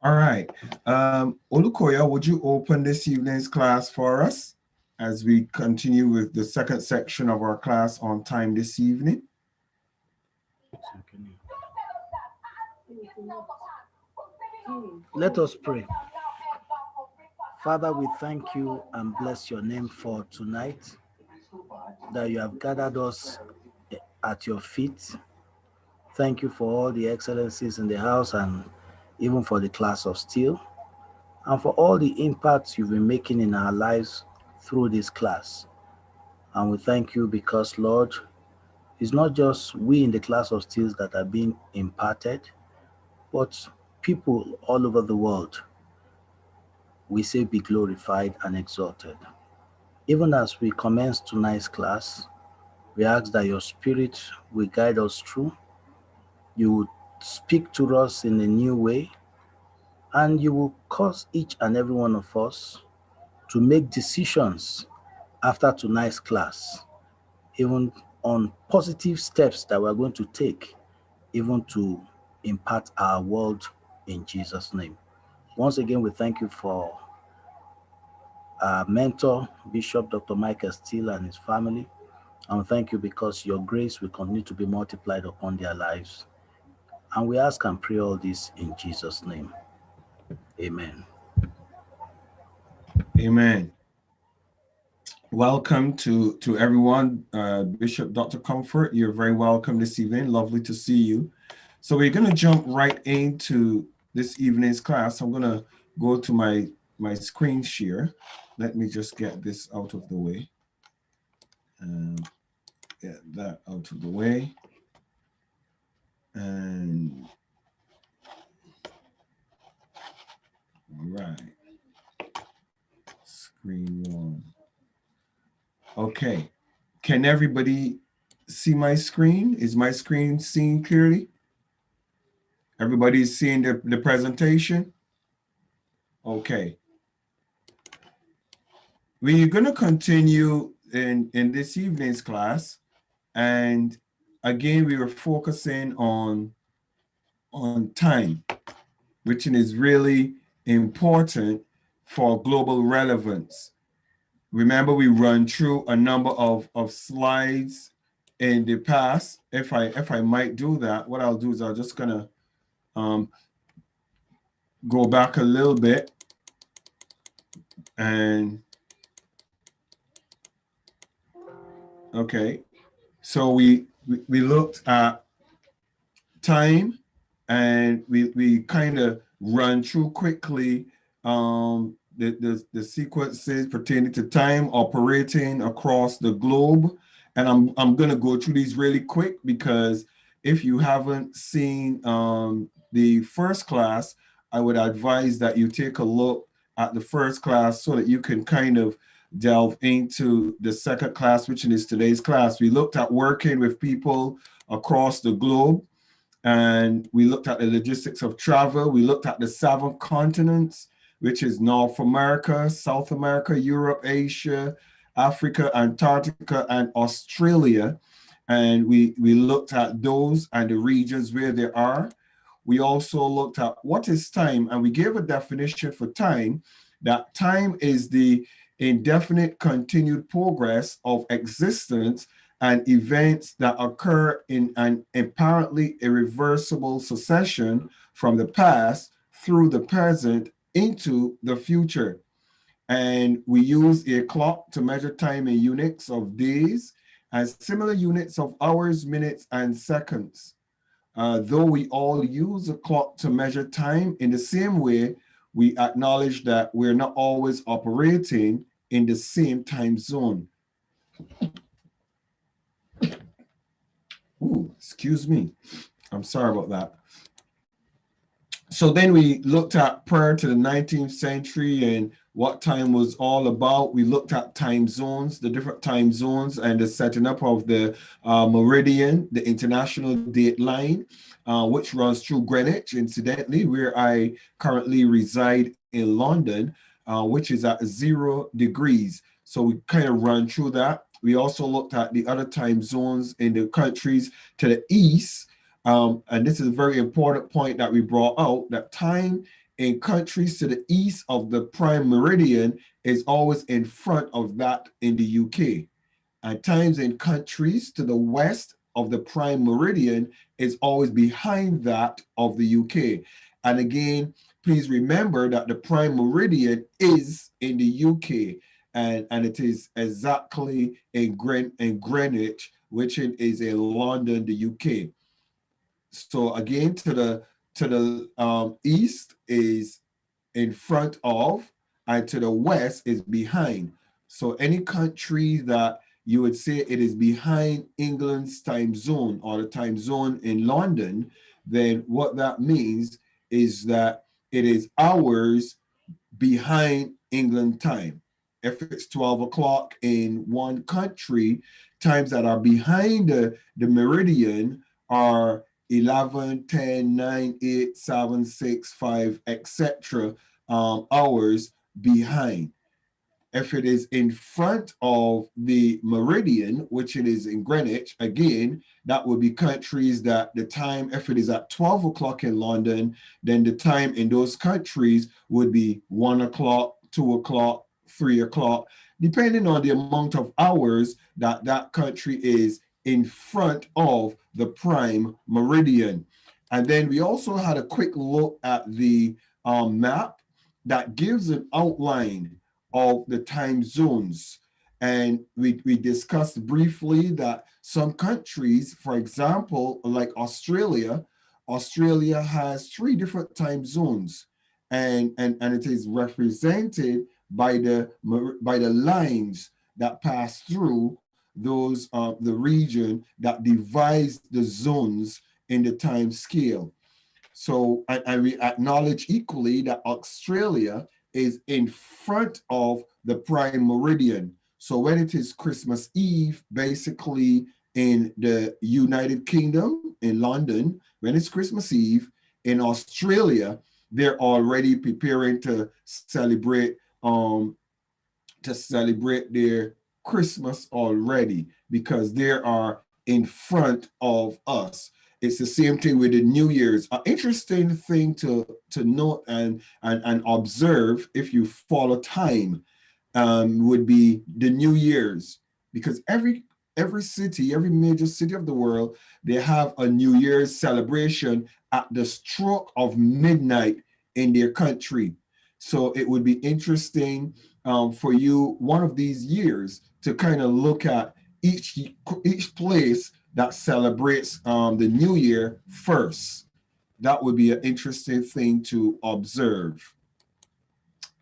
All right. Olukoya, would you open this evening's class for us as we continue with the second section of our class on time this evening? Let us pray. Father, we thank you and bless your name for tonight, that you have gathered us at your feet. Thank you for all the excellencies in the house and even for the class of Steele, and for all the impacts you've been making in our lives through this class. And we thank you because, Lord, it's not just we in the class of Steele that are being imparted, but people all over the world. We say be glorified and exalted. Even as we commence tonight's class, we ask that your Spirit will guide us through. You will speak to us in a new way, and you will cause each and every one of us to make decisions after tonight's class, even on positive steps that we're going to take, even to impact our world in Jesus' name. Once again, we thank you for our mentor, Bishop Dr. Michael Steele and his family. And thank you because your grace will continue to be multiplied upon their lives. And we ask and pray all this in Jesus' name. Amen. Amen. Welcome to everyone. Bishop Dr. Comfort, you're very welcome this evening. Lovely to see you. So we're going to jump right into this evening's class. I'm going to go to my screen share. Let me just get this out of the way. Get that out of the way. And all right. Screen one. Okay. Can everybody see my screen? Is my screen seen clearly? Everybody's seeing the presentation? Okay. We're going to continue in this evening's class. And again, we were focusing on time, which is really important for global relevance. Remember, we run through a number of slides in the past. If I might do that, what I'll do is I'm just gonna go back a little bit, and okay, so we looked at time, and we kind of run through quickly the sequences pertaining to time operating across the globe. And I'm going to go through these really quick, because if you haven't seen the first class, I would advise that you take a look at the first class so that you can kind of delve into the second class, which is today's class. We looked at working with people across the globe, and we looked at the logistics of travel. We looked at the 7 continents, which is North America, South America, Europe, Asia, Africa, Antarctica, and Australia. And we looked at those and the regions where they are. We also looked at what is time, and we gave a definition for time, that time is the indefinite continued progress of existence and events that occur in an apparently irreversible succession from the past through the present into the future. And we use a clock to measure time in units of days and similar units of hours, minutes, and seconds. Though we all use a clock to measure time in the same way, we acknowledge that we're not always operating in the same time zone. Ooh, excuse me. I'm sorry about that. So then we looked at prior to the 19th century and what time was all about. We looked at time zones, the different time zones, and the setting up of the meridian, the international date line, which runs through Greenwich, incidentally, where I currently reside in London, which is at 0 degrees. So we kind of run through that. We also looked at the other time zones in the countries to the east. And this is a very important point that we brought out, that time in countries to the east of the prime meridian is always in front of that in the UK. And times in countries to the west of the prime meridian is always behind that of the UK. And again, please remember that the prime meridian is in the UK, and it is exactly in Greenwich, which is in London, the UK. So again, to the east is in front of, and to the west is behind. So any country that you would say it is behind England's time zone or the time zone in London, then what that means is that it is hours behind England time. If it's 12 o'clock in one country, times that are behind the meridian are 11, 10, 9, 8, 7, 6, 5, etc. Hours behind. If it is in front of the meridian, which it is in Greenwich, again, that would be countries that the time, if it is at 12 o'clock in London, then the time in those countries would be 1 o'clock, 2 o'clock, 3 o'clock, depending on the amount of hours that that country is in front of the prime meridian. And then we also had a quick look at the map that gives an outline of the time zones. And we discussed briefly that some countries, for example, like Australia, Australia has 3 different time zones, and it is represented by the lines that pass through those the region that divides the zones in the time scale. So, and we acknowledge equally that Australia is in front of the prime meridian. So when it is Christmas Eve, basically in the United Kingdom, in London, when it's Christmas Eve, in Australia, they're already preparing to celebrate their Christmas already, because they are in front of us. It's the same thing with the New Year's. An interesting thing to note and observe, if you follow time, would be the New Year's, because every city, every major city of the world, they have a New Year's celebration at the stroke of midnight in their country. So it would be interesting for you one of these years to kind of look at each place that celebrates the New Year first. That would be an interesting thing to observe.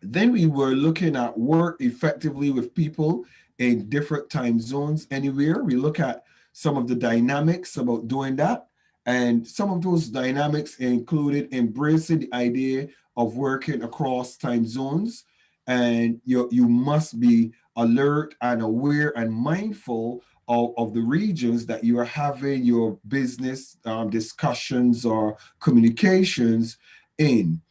Then we were looking at work effectively with people in different time zones anywhere. We look at some of the dynamics about doing that. And some of those dynamics included embracing the idea of working across time zones. And you must be alert and aware and mindful of the regions that you are having your business discussions or communications in.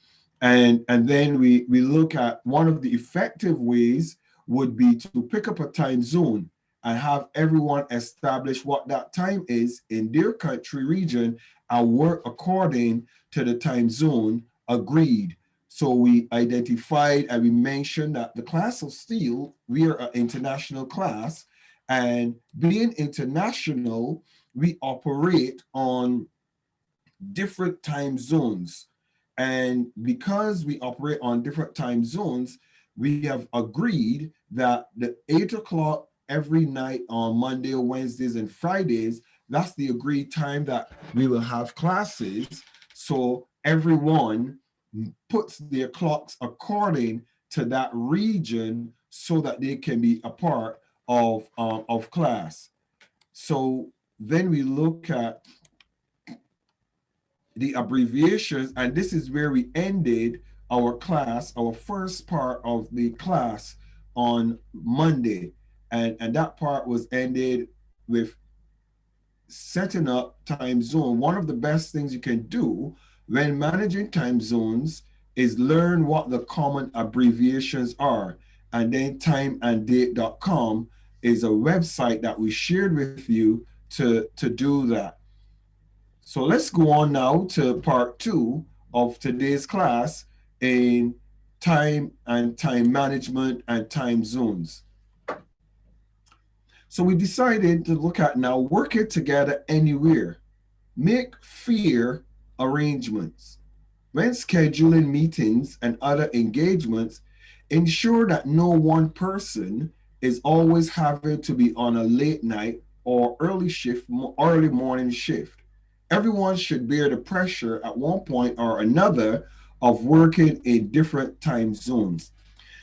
And then we look at one of the effective ways would be to pick up a time zone and have everyone establish what that time is in their country region and work according to the time zone agreed. So we identified and we mentioned that the class of Steele, we are an international class, and being international, we operate on different time zones. And because we operate on different time zones, we have agreed that the 8 o'clock every night on Monday, Wednesdays, and Fridays, that's the agreed time that we will have classes. So everyone puts their clocks according to that region so that they can be a part of class. So then we look at the abbreviations, and this is where we ended our class, our first part of the class on Monday. And that part was ended with setting up time zone. One of the best things you can do when managing time zones is learn what the common abbreviations are. And then timeanddate.com is a website that we shared with you to do that. So let's go on now to part 2 of today's class in time and time management and time zones. So we decided to look at now working together anywhere. Make fair arrangements. When scheduling meetings and other engagements, ensure that no one person is always having to be on a late night or early morning shift. Everyone should bear the pressure at one point or another of working in different time zones.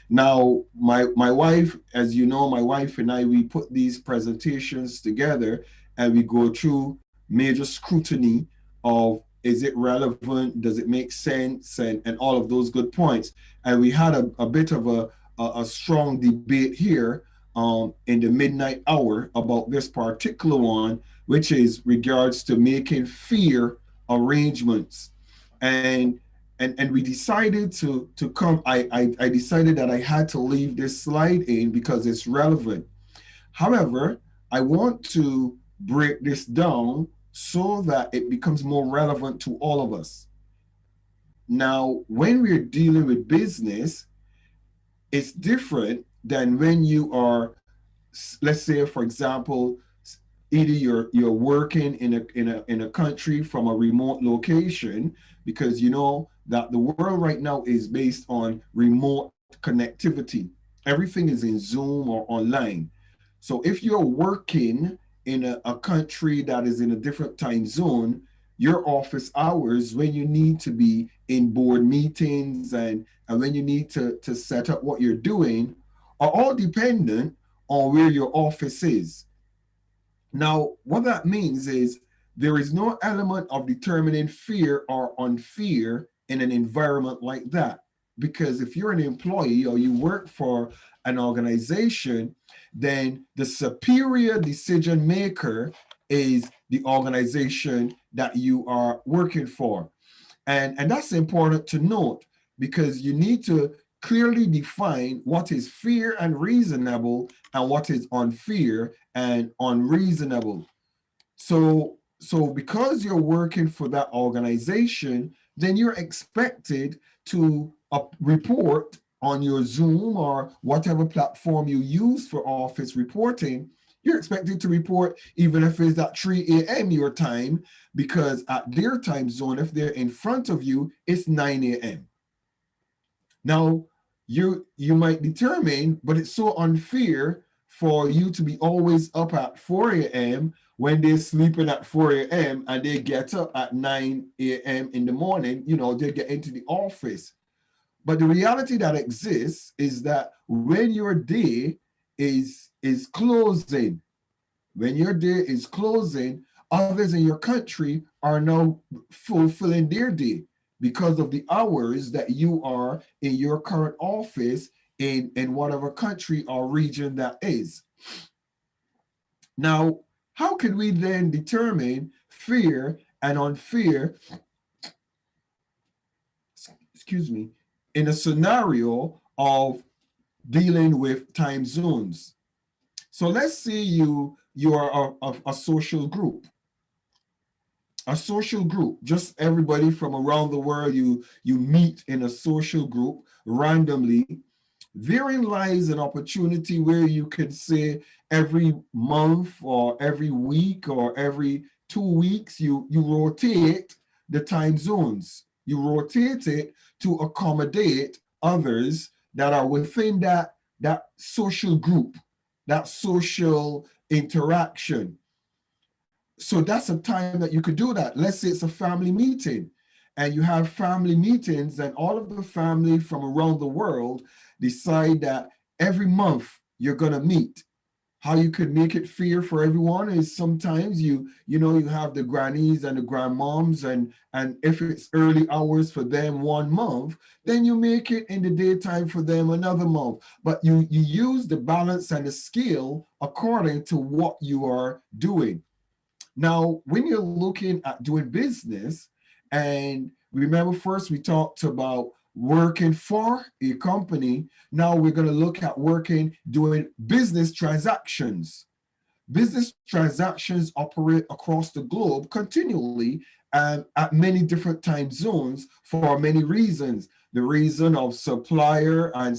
Now, my wife, as you know, my wife and I, we put these presentations together and we go through major scrutiny of is it relevant, does it make sense, and all of those good points. And we had a bit of a strong debate here in the midnight hour about this particular one, which is regards to making fair arrangements. And and we decided to come. I decided that I had to leave this slide in because it's relevant. However, I want to break this down so that it becomes more relevant to all of us. Now, when we're dealing with business, it's different than when you are, let's say, for example, either you're working in a country from a remote location, because you know that the world right now is based on remote connectivity. Everything is in Zoom or online. So if you're working in a country that is in a different time zone, your office hours when you need to be in board meetings and when you need to set up what you're doing are all dependent on where your office is. Now, what that means is there is no element of determining fair or unfair in an environment like that. Because if you're an employee or you work for an organization, then the superior decision maker is the organization that you are working for. And that's important to note because you need to clearly define what is fair and reasonable and what is unfair and unreasonable. So because you're working for that organization, then you're expected to report on your Zoom or whatever platform you use for office reporting. You're expected to report even if it's at 3 a.m. your time, because at their time zone, if they're in front of you, it's 9 a.m. Now, you might determine, but it's so unfair for you to be always up at 4 a.m. when they're sleeping at 4 a.m. and they get up at 9 a.m. in the morning, they get into the office. But the reality that exists is that when your day is closing, others in your country are now fulfilling their day because of the hours that you are in your current office in whatever country or region that is. Now, how can we then determine fair and unfair, in a scenario of dealing with time zones? So let's say you are a social group. A social group, just everybody from around the world, you meet in a social group randomly. Therein lies an opportunity where you could say every month or every week or every 2 weeks, you rotate the time zones. You rotate it to accommodate others that are within that social group, that social interaction. So that's a time that you could do that. Let's say it's a family meeting and you have family meetings and all of the family from around the world decide that every month you're going to meet. How you could make it fair for everyone is sometimes you have the grannies and the grandmoms, and if it's early hours for them 1 month, then you make it in the daytime for them another month. But you use the balance and the scale according to what you are doing. Now, when you're looking at doing business, and remember first we talked about working for a company. Now we're going to look at doing business transactions. Business transactions operate across the globe continually and at many different time zones for many reasons. The reason of supplier and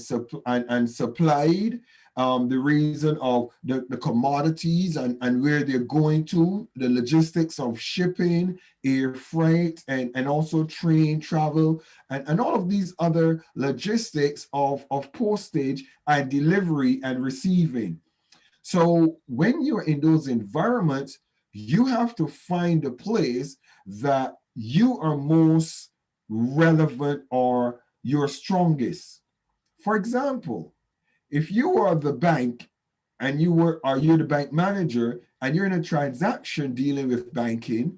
supplied, the reason of the commodities and where they're going to, the logistics of shipping, air freight, and also train travel, and all of these other logistics of postage and delivery and receiving. So when you're in those environments, you have to find a place that you are most relevant or your strongest. For example, if you are the bank and you're the bank manager and you're in a transaction dealing with banking,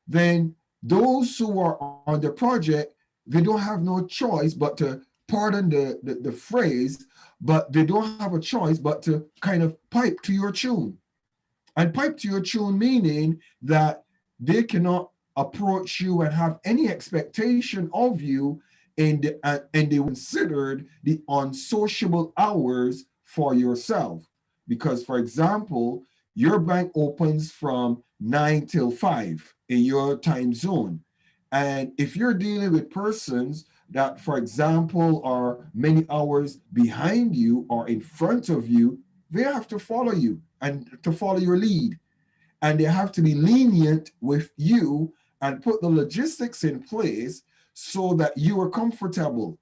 then those who are on the project, they don't have no choice but to, pardon the phrase, but they don't have a choice but to kind of pipe to your tune. And pipe to your tune meaning that they cannot approach you and have any expectation of you, and they considered the unsociable hours for yourself. Because, for example, your bank opens from 9 till 5 in your time zone. And if you're dealing with persons that, for example, are many hours behind you or in front of you, they have to follow you and to follow your lead. And they have to be lenient with you and put the logistics in place so that you are comfortable.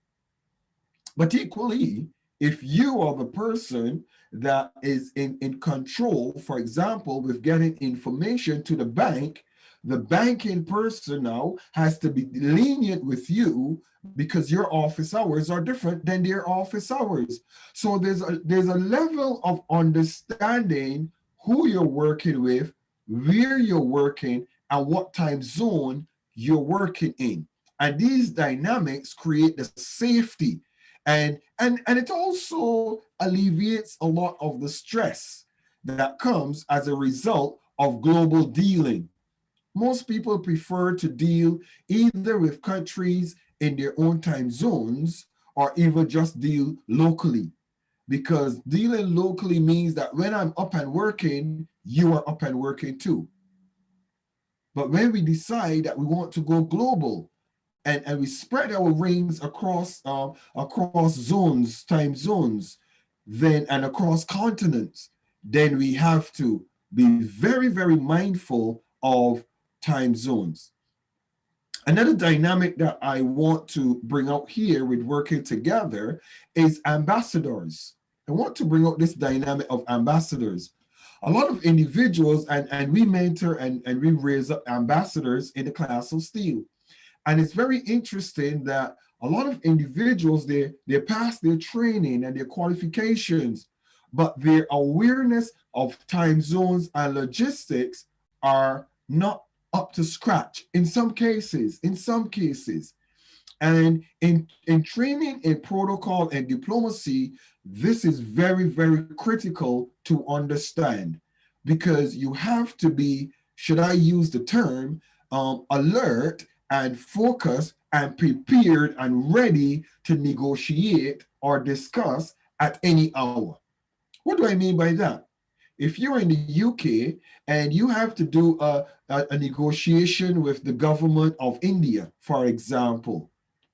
But equally, if you are the person that is in control, for example, with getting information to the banking person now has to be lenient with you because your office hours are different than their office hours. So there's a level of understanding who you're working with, where you're working, and what time zone you're working in. And these dynamics create the safety, and it also alleviates a lot of the stress that comes as a result of global dealing. Most people prefer to deal either with countries in their own time zones or even just deal locally, because dealing locally means that when I'm up and working, you are up and working too. But when we decide that we want to go global, and we spread our rings across zones, time zones, then and across continents, then we have to be very, very mindful of time zones. Another dynamic that I want to bring out here with working together is ambassadors. I want to bring out this dynamic of ambassadors. A lot of individuals, and we mentor and we raise up ambassadors in the class of Steele. And it's very interesting that a lot of individuals, they pass their training and their qualifications, but their awareness of time zones and logistics are not up to scratch in some cases, And in training in protocol and diplomacy, this is very, very critical to understand, because you have to be, should I use the term, alert and focused and prepared and ready to negotiate or discuss at any hour. What do I mean by that? If you're in the UK and you have to do a negotiation with the government of India, for example,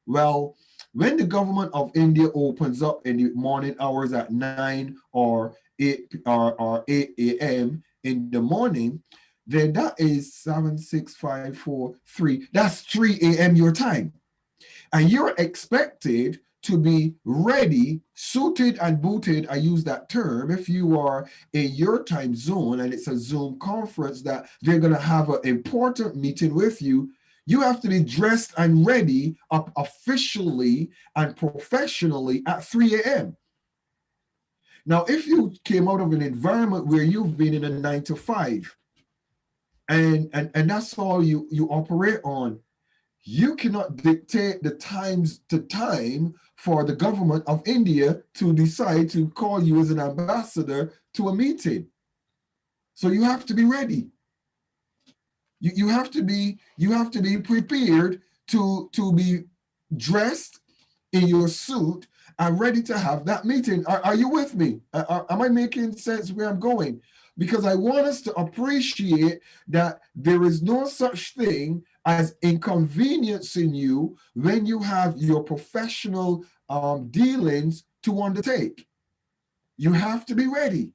well, when the government of India opens up in the morning hours at 9 or 8 a.m. in the morning, then that is 7, 6, 5, 4, 3. That's 3 a.m. your time. And you're expected to be ready, suited and booted, I use that term, if you are in your time zone and it's a Zoom conference that they're going to have an important meeting with you. You have to be dressed and ready up officially and professionally at 3 a.m. Now, if you came out of an environment where you've been in a 9 to 5, and that's all you operate on, you cannot dictate the times to time for the government of India to decide to call you as an ambassador to a meeting. So you have to be ready. You have to be prepared to be dressed in your suit and ready to have that meeting. Are you with me? Am I making sense where I'm going? Because I want us to appreciate that there is no such thing as inconveniencing you when you have your professional dealings to undertake. You have to be ready.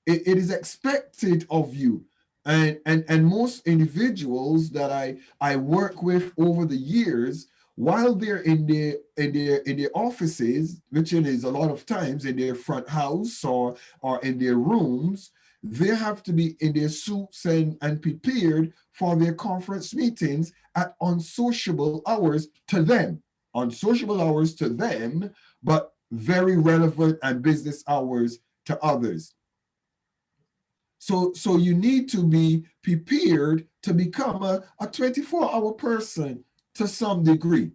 It is expected of you. And most individuals that I work with over the years, while they're in their offices, which it is a lot of times in their front house or in their rooms, they have to be in their suits and prepared for their conference meetings at unsociable hours to them. Unsociable hours to them, but very relevant and business hours to others. So you need to be prepared to become a 24-hour person to some degree.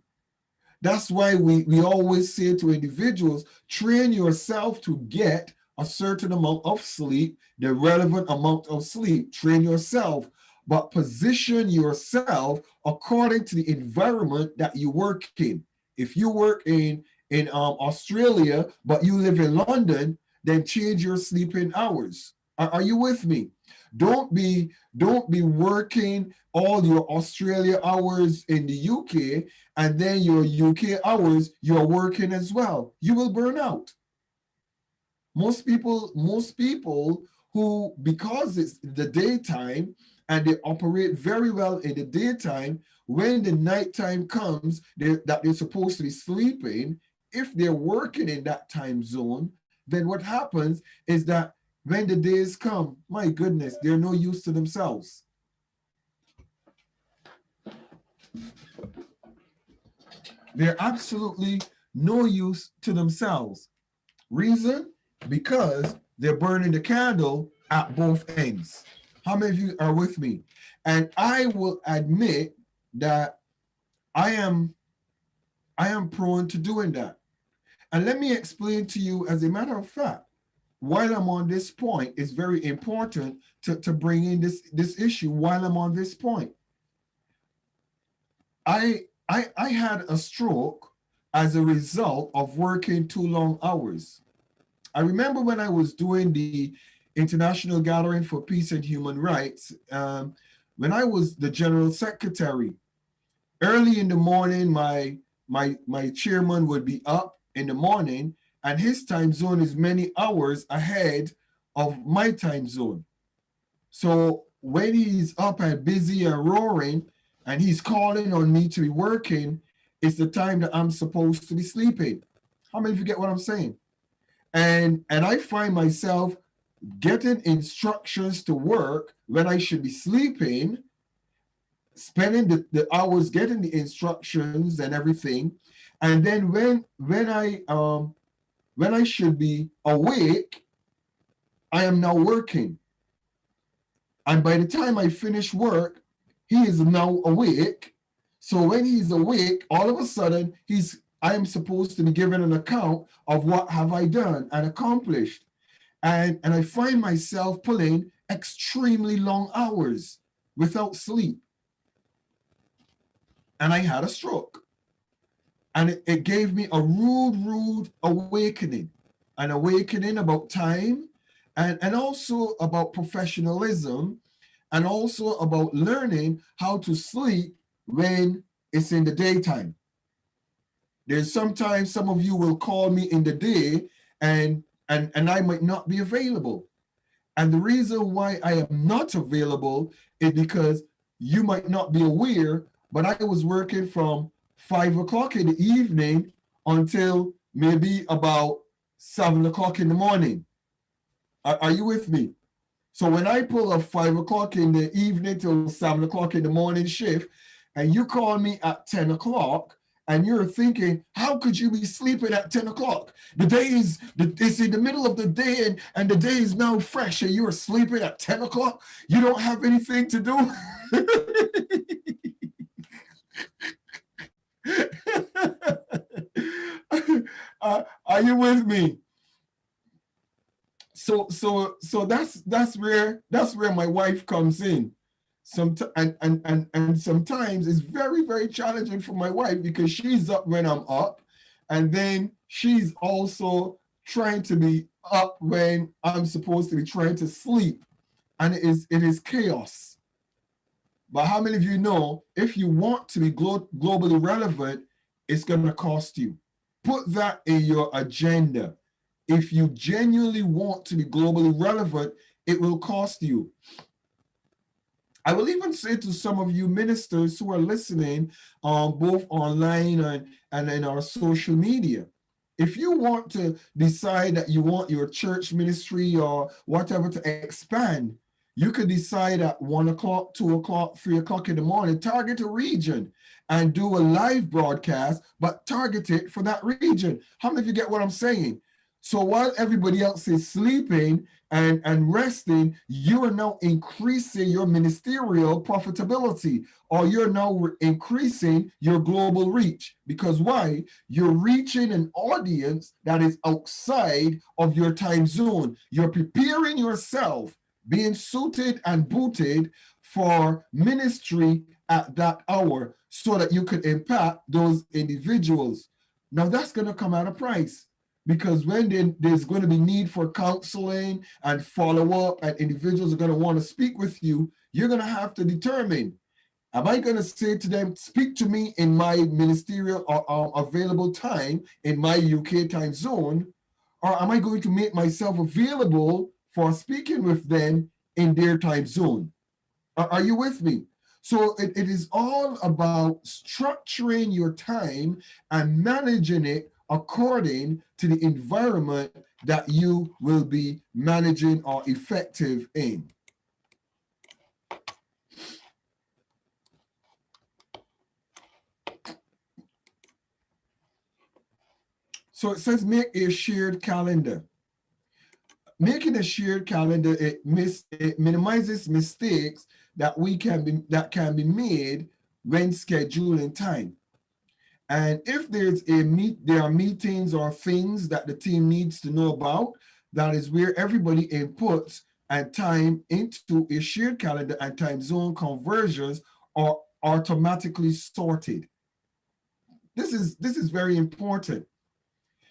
That's why we always say to individuals, train yourself to get a certain amount of sleep, the relevant amount of sleep, train yourself, but position yourself according to the environment that you work in. If you work in Australia, but you live in London, then change your sleeping hours. Are you with me? Don't be working all your Australia hours in the UK and then your UK hours you're working as well. You will burn out. Most people who, because it's the daytime and they operate very well in the daytime, when the nighttime comes that they're supposed to be sleeping, if they're working in that time zone, then what happens is that when the days come, my goodness, they're no use to themselves. They're absolutely no use to themselves. Reason? Because they're burning the candle at both ends. How many of you are with me? And I will admit that I am prone to doing that. And let me explain to you, as a matter of fact, while I'm on this point, it's very important to bring in this issue while I'm on this point. I had a stroke as a result of working too long hours. I remember when I was doing the International Gathering for Peace and Human Rights, when I was the General Secretary, early in the morning, my chairman would be up in the morning, and his time zone is many hours ahead of my time zone. So when he's up and busy and roaring, and he's calling on me to be working, it's the time that I'm supposed to be sleeping. How many of you get what I'm saying? And I find myself getting instructions to work when I should be sleeping, spending the hours getting the instructions and everything. And then when I should be awake, I am now working. And by the time I finish work, he is now awake. So when he's awake, all of a sudden, I am supposed to be given an account of what have I done and accomplished. And I find myself pulling extremely long hours without sleep. And I had a stroke. And it gave me a rude awakening. An awakening about time and also about professionalism and also about learning how to sleep when it's in the daytime. There's sometimes some of you will call me in the day and I might not be available. And the reason why I am not available is because you might not be aware, but I was working from 5 o'clock in the evening until maybe about 7 o'clock in the morning. Are you with me? So when I pull a 5 o'clock in the evening till 7 o'clock in the morning shift, and you call me at 10 o'clock, and you're thinking, how could you be sleeping at 10 o'clock? It's in the middle of the day and the day is now fresh and you're sleeping at 10 o'clock? You don't have anything to do? Are you with me? So that's where my wife comes in. And sometimes it's very, very challenging for my wife because she's up when I'm up, and then she's also trying to be up when I'm supposed to be trying to sleep, and it is chaos. But how many of you know, if you want to be globally relevant, it's going to cost you? Put that in your agenda. If you genuinely want to be globally relevant, it will cost you. I will even say to some of you ministers who are listening, both online and in our social media, if you want to decide that you want your church ministry or whatever to expand, you could decide at 1 o'clock, 2 o'clock, 3 o'clock in the morning, target a region and do a live broadcast, but target it for that region. How many of you get what I'm saying? So while everybody else is sleeping and resting, you are now increasing your ministerial profitability, or you're now increasing your global reach. Because why? You're reaching an audience that is outside of your time zone. You're preparing yourself, being suited and booted for ministry at that hour so that you could impact those individuals. Now that's going to come at a price. Because when there's going to be need for counseling and follow-up, and individuals are going to want to speak with you, you're going to have to determine, am I going to say to them, speak to me in my ministerial or available time in my UK time zone, or am I going to make myself available for speaking with them in their time zone? Are you with me? So it is all about structuring your time and managing it according to the environment that you will be managing or effective in. So it says make a shared calendar. Making a shared calendar, it minimizes mistakes that can be made when scheduling time. And if there are meetings or things that the team needs to know about, that is where everybody inputs and time into a shared calendar, and time zone conversions are automatically sorted. This is very important,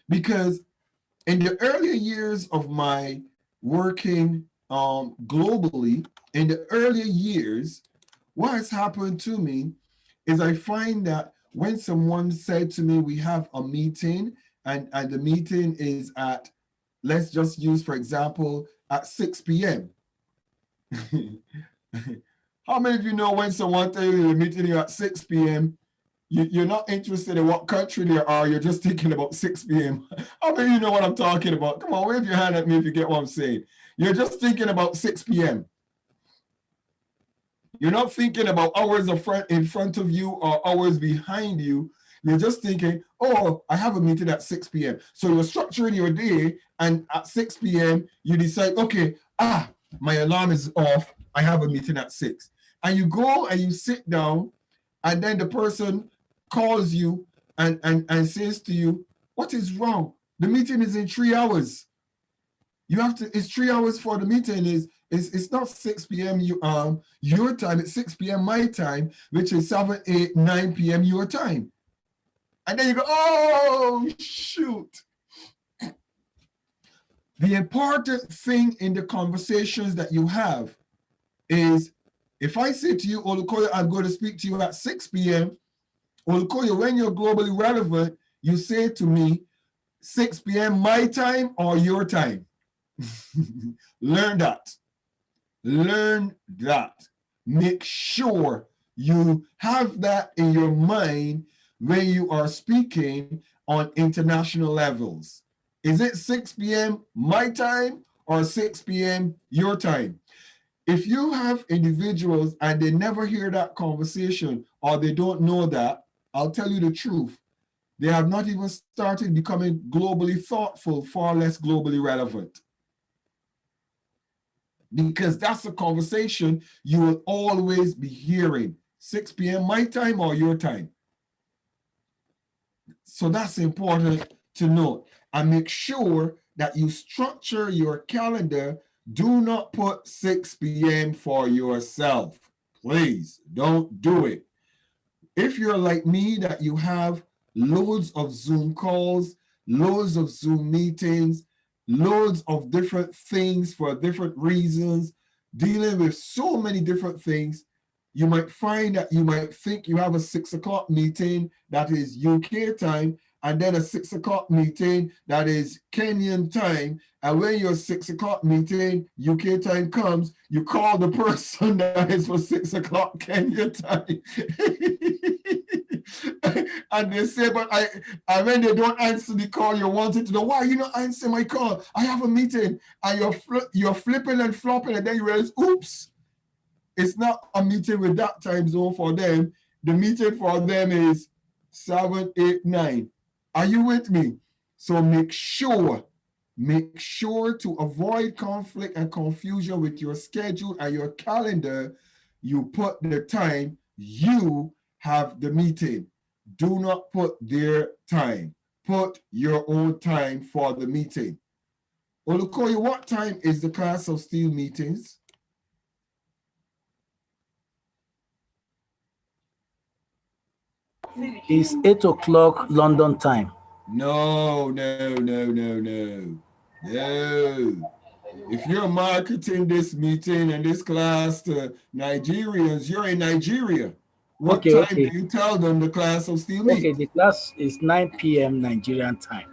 because in the earlier years of my working globally, in the earlier years, what has happened to me is I find that when someone said to me, we have a meeting, and the meeting is at, let's just use, for example, at 6 p.m. How many of you know when someone tells you the meeting is at 6 p.m., you're not interested in what country they are, you're just thinking about 6 p.m. How many of you know what I'm talking about? Come on, wave your hand at me if you get what I'm saying. You're just thinking about 6 p.m. You're not thinking about hours in front of you or hours behind you. You're just thinking, oh, I have a meeting at 6 p.m. So you're structuring your day, and at 6 p.m. you decide, okay, my alarm is off. I have a meeting at 6. And you go and you sit down, and then the person calls you and says to you, what is wrong? The meeting is in 3 hours. It's 3 hours for the meeting. It's not 6 p.m. Your time, it's 6 p.m. my time, which is 7, 8, 9 p.m. your time. And then you go, oh, shoot. The important thing in the conversations that you have is, if I say to you, Olukoya, I'm going to speak to you at 6 p.m., Olukoya, when you're globally relevant, you say to me, 6 p.m. my time or your time. Learn that. Learn that. Make sure you have that in your mind when you are speaking on international levels. Is it 6 p.m. my time or 6 p.m. your time? If you have individuals and they never hear that conversation, or they don't know that, I'll tell you the truth. They have not even started becoming globally thoughtful, far less globally relevant. Because that's a conversation you will always be hearing. 6 p.m. my time or your time. So that's important to note. And make sure that you structure your calendar. Do not put 6 p.m. for yourself. Please don't do it. If you're like me, that you have loads of Zoom calls, loads of Zoom meetings, loads of different things for different reasons, dealing with so many different things, you might find that you might think you have a 6 o'clock meeting that is UK time, and then a 6 o'clock meeting that is Kenyan time. And when your 6 o'clock meeting UK time comes, you call the person that is for 6 o'clock Kenya time. And they say, but and when they don't answer the call, you wanted to know, why you not answer my call? I have a meeting. And you're flipping and flopping, and then you realize, oops, it's not a meeting with that time zone for them. The meeting for them is 7, 8, 9. Are you with me? So make sure to avoid conflict and confusion with your schedule and your calendar. You put the time you have the meeting. Do not put their time. Put your own time for the meeting. Olukoya, what time is the class of Steele meetings? It's 8 o'clock London time. No. If you're marketing this meeting and this class to Nigerians, you're in Nigeria. What time do you tell them the class will still meet? Okay, the class is 9 p.m. Nigerian time.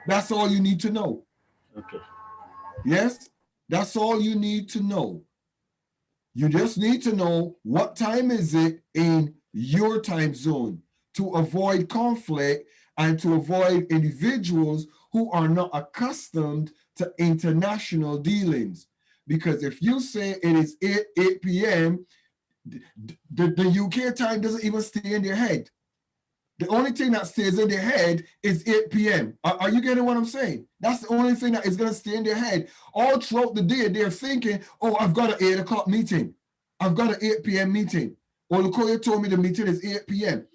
That's all you need to know. Okay. Yes, that's all you need to know. You just need to know what time is it in your time zone to avoid conflict and to avoid individuals who are not accustomed to international dealings. Because if you say it is 8 p.m., the UK time doesn't even stay in their head. The only thing that stays in their head is 8 p.m. Are you getting what I'm saying? That's the only thing that is going to stay in their head. All throughout the day, they're thinking, oh, I've got an 8 o'clock meeting. I've got an 8 p.m. meeting. Olukoya told me the meeting is 8 p.m.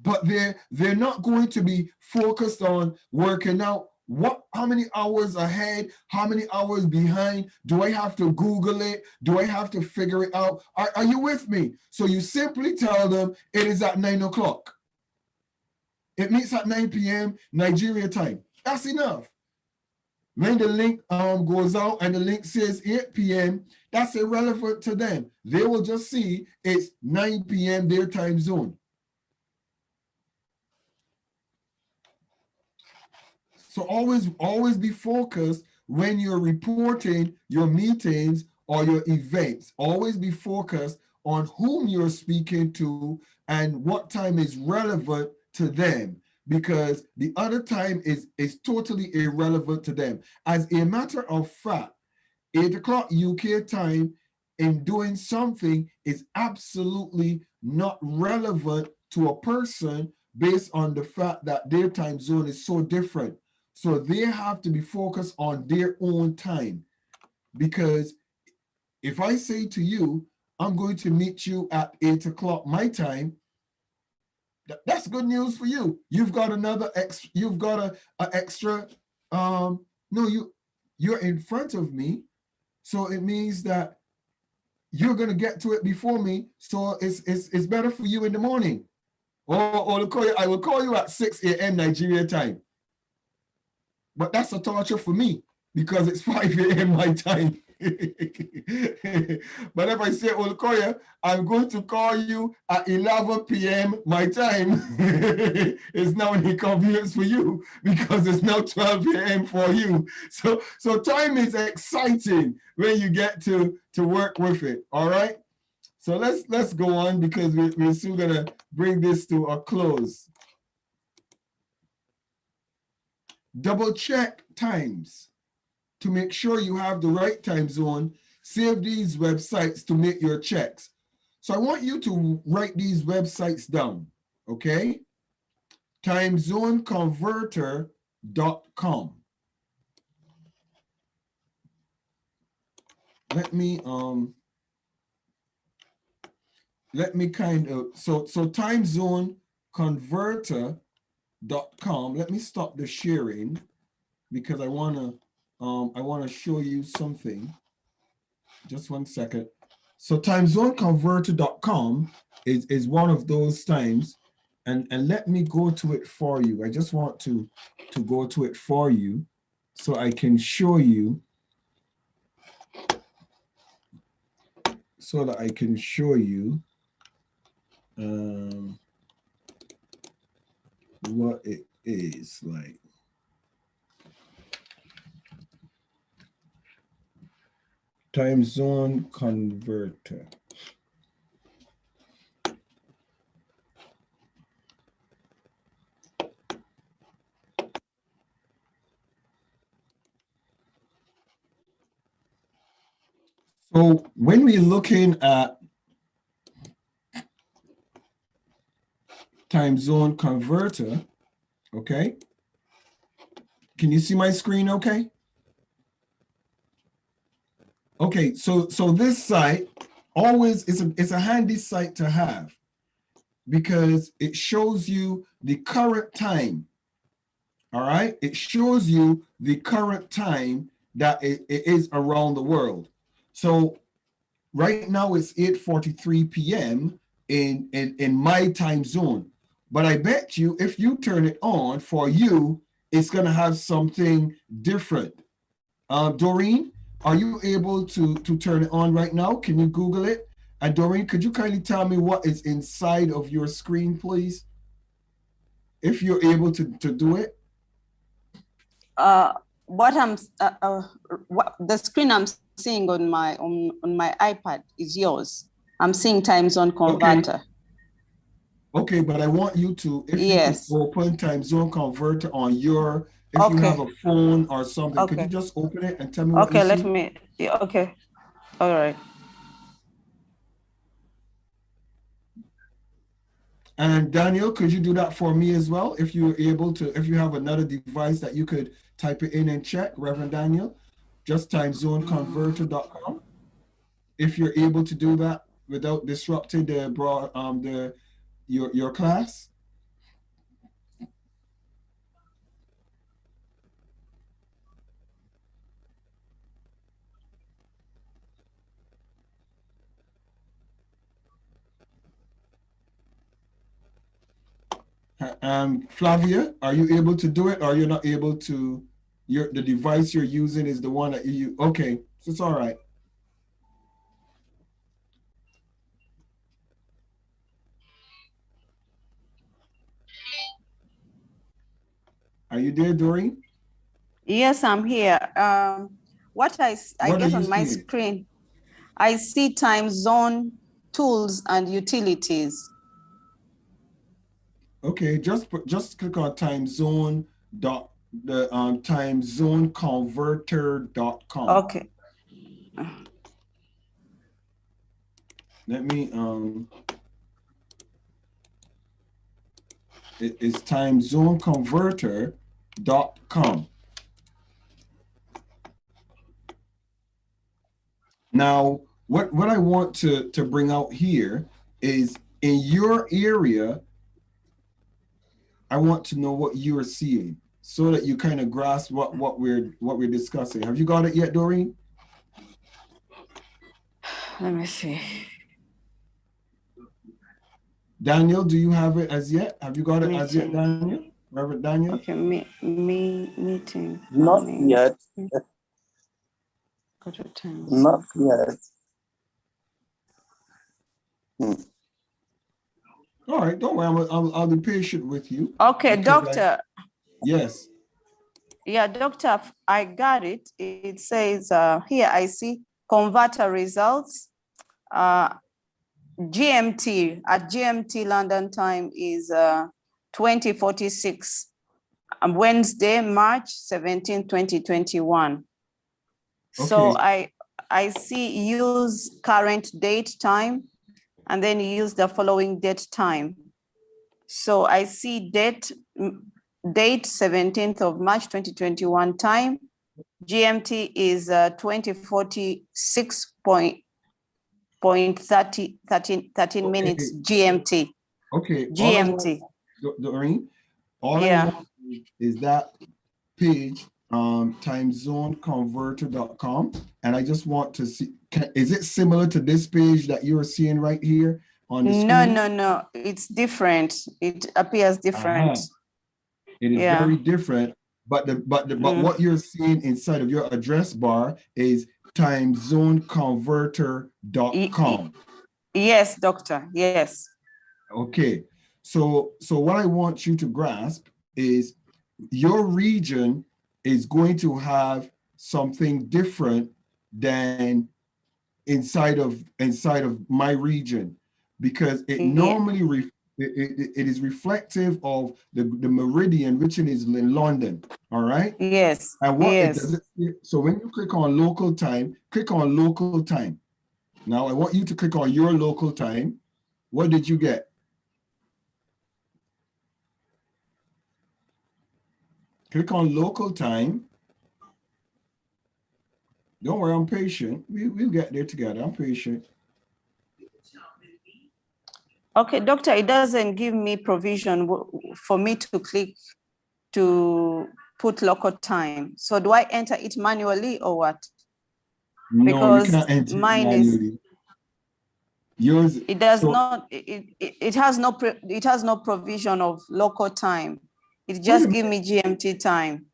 But they're not going to be focused on working out how many hours ahead, how many hours behind. Do I have to Google it? Do I have to figure it out? Are you with me? So you simply tell them it is at 9 o'clock. It meets at 9 p.m. Nigeria time. That's enough. When the link goes out and the link says 8 p.m., that's irrelevant to them. They will just see it's 9 p.m. their time zone. So always be focused when you're reporting your meetings or your events. Always be focused on whom you're speaking to and what time is relevant to them, because the other time is totally irrelevant to them. As a matter of fact, 8 o'clock UK time in doing something is absolutely not relevant to a person based on the fact that their time zone is so different. So they have to be focused on their own time. Because if I say to you, I'm going to meet you at 8 o'clock my time, that's good news for you. You've got another you've got a extra, no, you're in front of me. So it means that you're going to get to it before me. So it's better for you in the morning. Or I will call you at 6 a.m. Nigeria time. But that's a torture for me because it's 5 a.m. my time. But if I say, Olukoya, I'm going to call you at 11 p.m. my time, it's now an inconvenience for you because it's now 12 a.m. for you. So time is exciting when you get to work with it. All right. So let's go on because we're soon gonna bring this to a close. Double check times to make sure you have the right time zone. Save these websites to make your checks. So I want you to write these websites down, okay? Timezoneconverter.com. Let me kind of, so timezoneconverter.com. Let me stop the sharing because I want to show you something. Just one second. So timezoneconverter.com is one of those times, and let me go to it for you. I just want to go to it for you so I can show you, what it is like. Timezone Converter. So when we're looking at Timezone Converter, okay? Can you see my screen okay? Okay, so this site always is a handy site to have because it shows you the current time. All right, it shows you the current time that it is around the world. So right now it's 8:43 p.m. in my time zone. But I bet you if you turn it on for you, it's gonna have something different. Doreen, are you able to turn it on right now? Can you Google it? And Doreen, could you kindly tell me what is inside of your screen, please? If you're able to do it. What the screen I'm seeing on my iPad is yours. I'm seeing Timezone Converter. Okay, but I want you to, if yes, you could open Timezone Converter on your, if okay, you have a phone or something, okay, could you just open it and tell me what okay, you see? let me, yeah, okay, all right. And Daniel, could you do that for me as well? If you're able to, if you have another device that you could type it in and check, Reverend Daniel, just timezoneconverter.com. If you're able to do that without disrupting your class. Flavia, are you able to do it, or you're not able to? The device you're using is the one that you use. Okay, so it's all right. Are you there, Doreen? Yes, I'm here. What I get on my screen, I see time zone tools and utilities. Okay, just click on timezoneconverter.com. Okay. Let me it's timezoneconverter.com. Now, what I want to bring out here is in your area, I want to know what you are seeing so that you kind of grasp what we're discussing. Have you got it yet, Doreen? Let me see. Daniel, do you have it as yet? Have you got it as yet, Daniel? Reverend Daniel? Okay, meeting. Not yet. Not yet. All right, don't worry. I'll be patient with you. Okay, doctor. Yes. Yeah, doctor, I got it. It says here I see converter results. GMT at GMT London time is 20:46. Wednesday, March 17, 2021. Okay. So I see use current date time and then use the following date time. So I see date 17th of March 2021 time. GMT is 2046.13 minutes GMT. Okay. GMT. Doreen, all I want is that page, timezoneconverter.com, and I just want to see, is it similar to this page that you're seeing right here on the screen? No, it's different. It appears different. It is very different, but what you're seeing inside of your address bar is timezoneconverter.com. Yes, doctor. Yes. Okay. So what I want you to grasp is your region is going to have something different than inside of my region, because it normally it is reflective of the meridian, which is in London. All right. Yes. And what it does, so when you click on local time, click on local time. Now I want you to click on your local time. What did you get? Click on local time. Don't worry, I'm patient. We'll get there together. I'm patient. Okay, doctor, it doesn't give me provision for me to click to put local time. So do I enter it manually or what? No, because you can't enter mine manually. Yours, it does not, it has no provision of local time. It just gives me GMT time.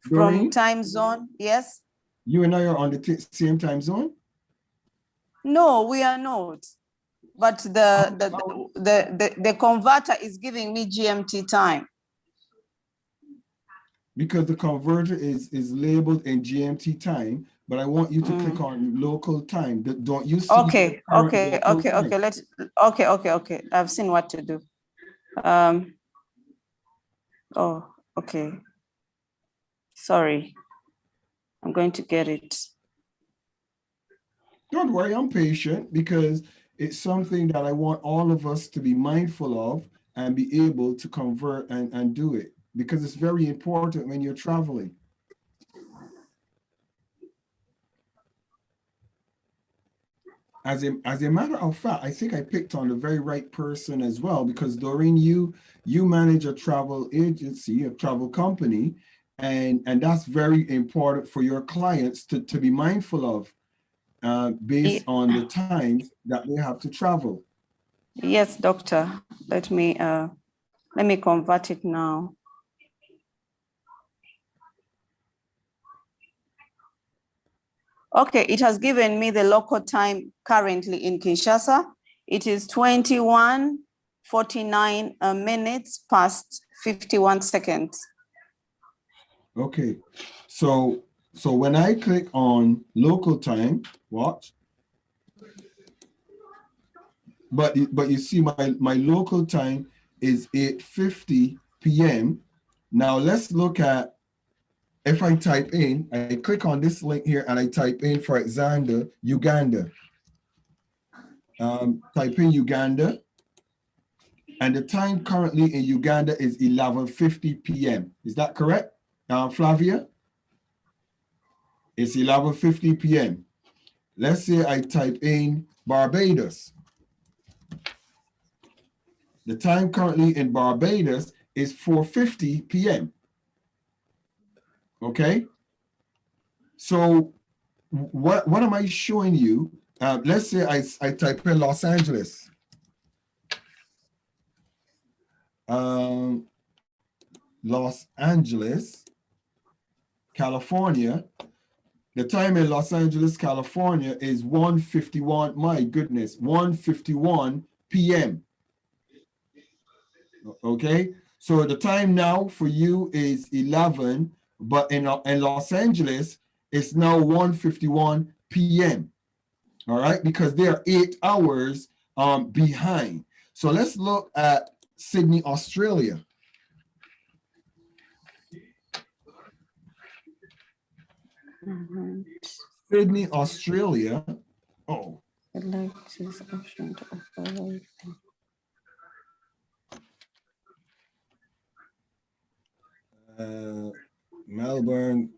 Doreen, from time zone. Yes. You and I are on the same time zone? No, we are not. But the converter is giving me GMT time. Because the converter is labeled in GMT time, but I want you to click on local time. Don't you see? Okay. I've seen what to do. Oh, okay. Sorry. I'm going to get it. Don't worry, I'm patient, because it's something that I want all of us to be mindful of and be able to convert and do it, because it's very important when you're traveling. As a matter of fact, I think I picked on the very right person as well, because Doreen, you manage a travel agency, a travel company, and that's very important for your clients to be mindful of, based on the times that they have to travel. Yes, doctor. Let me convert it now. Okay, it has given me the local time currently in Kinshasa. It is 21:49 minutes past 51 seconds. Okay, so when I click on local time, watch. But you see my local time is 8:50 p.m. Now let's look at, if I type in, I click on this link here and I type in, for example, Uganda. Type in Uganda, and the time currently in Uganda is 11:50 p.m. Is that correct, Flavia? It's 11:50 p.m. Let's say I type in Barbados. The time currently in Barbados is 4:50 p.m. Okay. So what am I showing you? Let's say I type in Los Angeles. Los Angeles, California. The time in Los Angeles, California is 1:51. My goodness, 1:51 p.m. Okay, so the time now for you is 11, but in Los Angeles, it's now 1:51 p.m. All right, because they are 8 hours behind. So let's look at Sydney, Australia. Sydney, Australia. Oh. I'd like this option to override. Melbourne.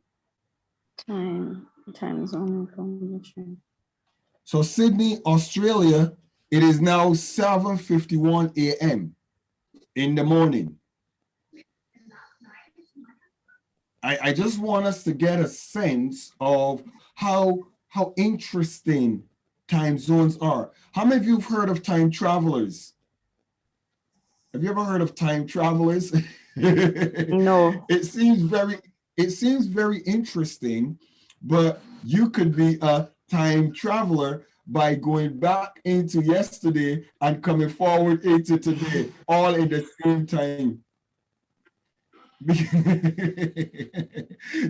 Timezone Converter. So Sydney, Australia, it is now 7:51 a.m. in the morning. I just want us to get a sense of how interesting time zones are. How many of you have heard of time travelers? Have you ever heard of time travelers? No. It seems very interesting, but you could be a time traveler by going back into yesterday and coming forward into today, all in the same time.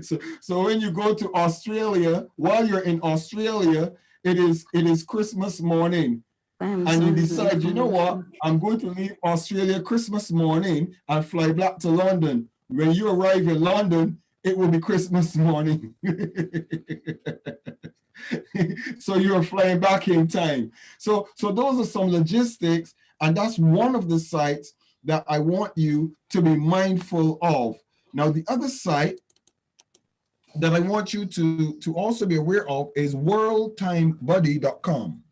so when you go to Australia, while you're in Australia, it is Christmas morning. And you decide, you know what, I'm going to leave Australia Christmas morning and fly back to London. When you arrive in London, it will be Christmas morning. So you're flying back in time. So those are some logistics, and that's one of the sites that I want you to be mindful of. Now, the other site that I want you to also be aware of is worldtimebuddy.com.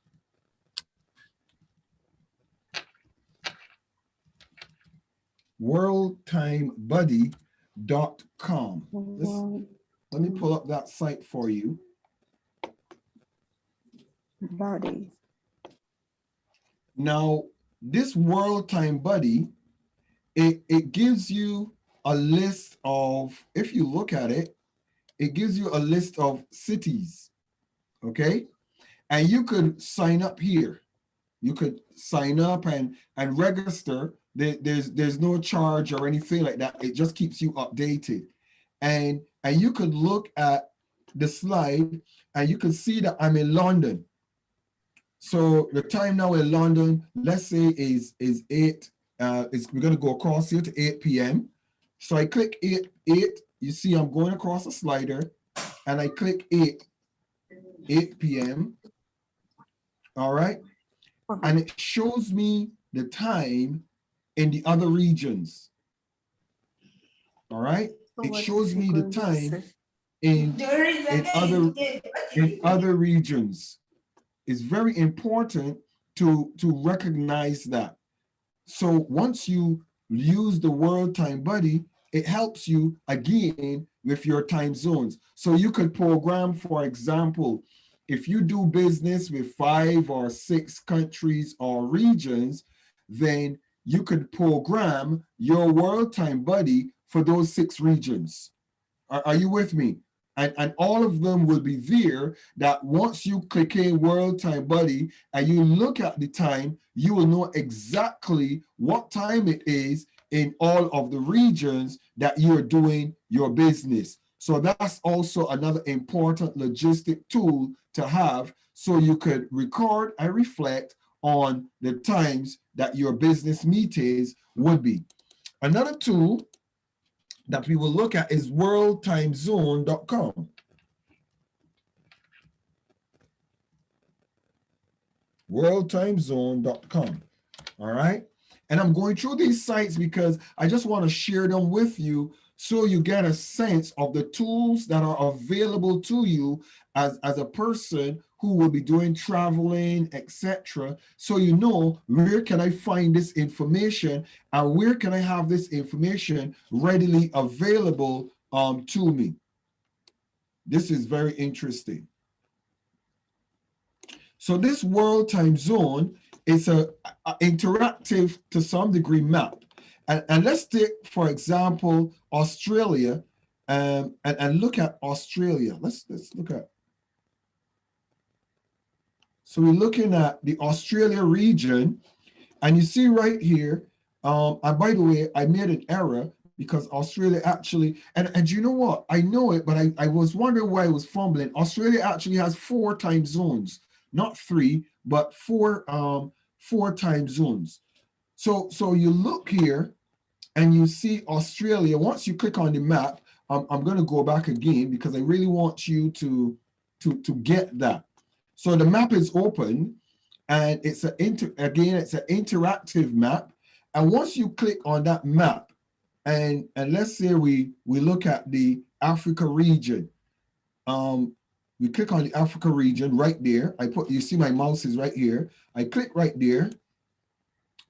worldtimebuddy.com. Let me pull up that site for you. Buddy. Now, this World Time Buddy, it gives you a list of, if you look at it, it gives you a list of cities, okay? And you could sign up here. You could sign up and register. There's no charge or anything like that. It just keeps you updated. And you could look at the slide and you can see that I'm in London. So the time now in London, let's say is 8, we're gonna go across here to 8 p.m. So I click 8, you see I'm going across the slider and I click 8 p.m. All right. And it shows me the time in the other regions. All right. It shows me the time in other regions. It's very important to recognize that. So once you use the World Time Buddy, it helps you again with your time zones. So you could program, for example, if you do business with 5 or 6 countries or regions, then you could program your World Time Buddy for those 6 regions. Are you with me? And all of them will be there, that once you click in World Time Buddy and you look at the time, you will know exactly what time it is in all of the regions that you're doing your business. So that's also another important logistic tool to have, so you could record and reflect on the times that your business meetings would be. Another tool that we will look at is worldtimezone.com. worldtimezone.com. All right. And I'm going through these sites because I just want to share them with you so you get a sense of the tools that are available to you as a person who will be doing traveling, etc. So you know, where can I find this information and where can I have this information readily available to me. This is very interesting. So this World Time Zone is a interactive, to some degree, map. And let's take, for example, Australia, and look at Australia. Let's look at. So we're looking at the Australia region, and you see right here, and by the way, I made an error because Australia actually, and you know what? I know it, but I was wondering why I was fumbling. Australia actually has 4 time zones, not 3, but 4 time zones. So you look here and you see Australia. Once you click on the map, I'm going to go back again because I really want you to get that. So the map is open, and it's it's an interactive map. And once you click on that map and let's say we look at the Africa region. We click on the Africa region right there. You see my mouse is right here. I click right there,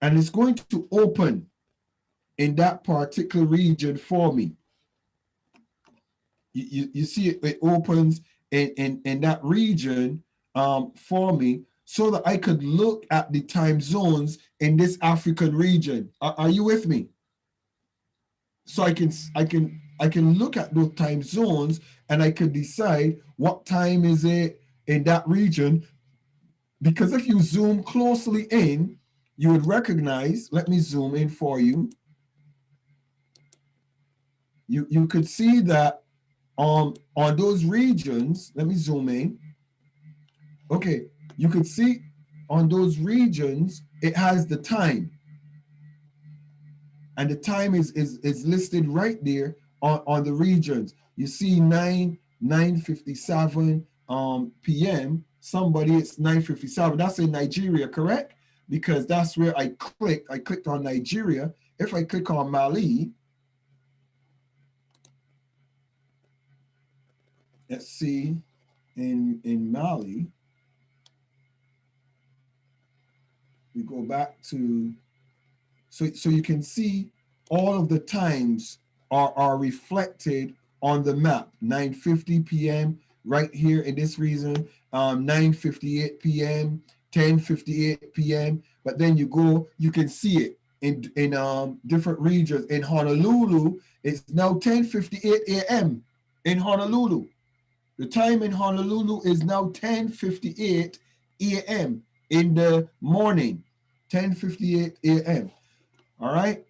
and it's going to open in that particular region for me. You see it opens in that region for me, so that I could look at the time zones in this African region. Are you with me? So I can look at those time zones, and I could decide what time is it in that region. Because if you zoom closely in, you would recognize, let me zoom in for you. You could see that on those regions, let me zoom in. Okay, you could see on those regions, it has the time. And the time is listed right there on the regions. You see 9:57 p.m. Somebody, it's 9:57. That's in Nigeria, correct? Because that's where I clicked. I clicked on Nigeria. If I click on Mali, let's see, in Mali, we go back to, so you can see all of the times are reflected on the map. 9:50 p.m. right here in this region, 9:58 p.m., 10:58 p.m. But then you can see it in different regions. In Honolulu, it's now 10:58 a.m. in Honolulu. The time in Honolulu is now 10:58 a.m. in the morning, 10:58 a.m. All right.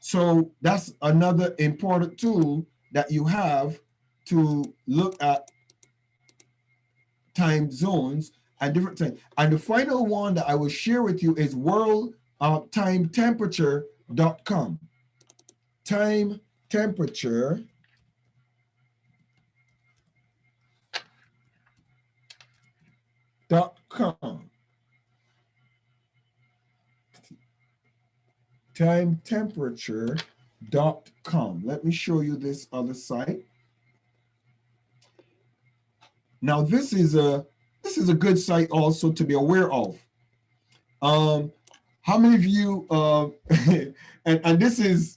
So that's another important tool that you have to look at time zones and different times. And the final one that I will share with you is worldtimetemperature.com. Timetemperature.com. Timetemperature.com. Let me show you this other site. Now this is a good site also to be aware of. How many of you and this is,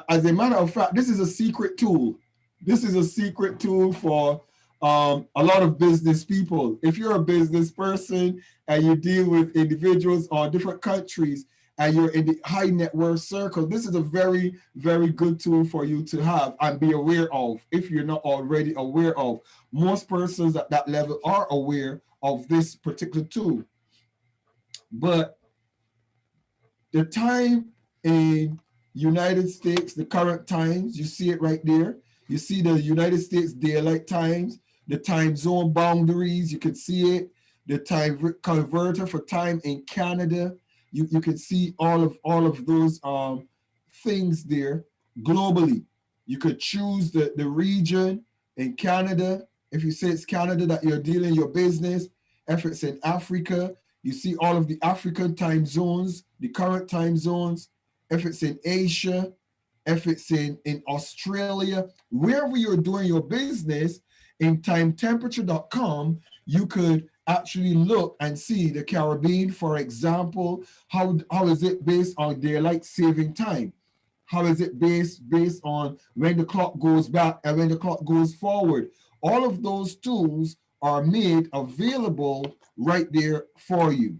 as a matter of fact, this is a secret tool. This is a secret tool for a lot of business people. If you're a business person and you deal with individuals or different countries, and you're in the high net worth circle, this is a very, very good tool for you to have and be aware of if you're not already aware of. Most persons at that level are aware of this particular tool. But the time in United States, the current times, you see it right there. You see the United States daylight times, the time zone boundaries, you can see it. The time converter for time in Canada. You can see all of those things there globally. You could choose the region in Canada. If you say it's Canada that you're dealing your business, if it's in Africa, you see all of the African time zones, the current time zones. If it's in Asia, if it's in Australia, wherever you're doing your business, in timetemperature.com, you could actually look and see the Caribbean, for example. How is it based on daylight saving time? How is it based on when the clock goes back and when the clock goes forward? All of those tools are made available right there for you.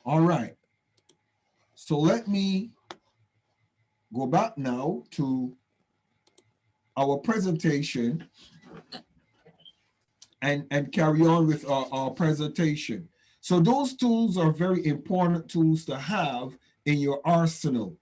All right. So let me go back now to our presentation and carry on with our presentation. So those tools are very important tools to have in your arsenal.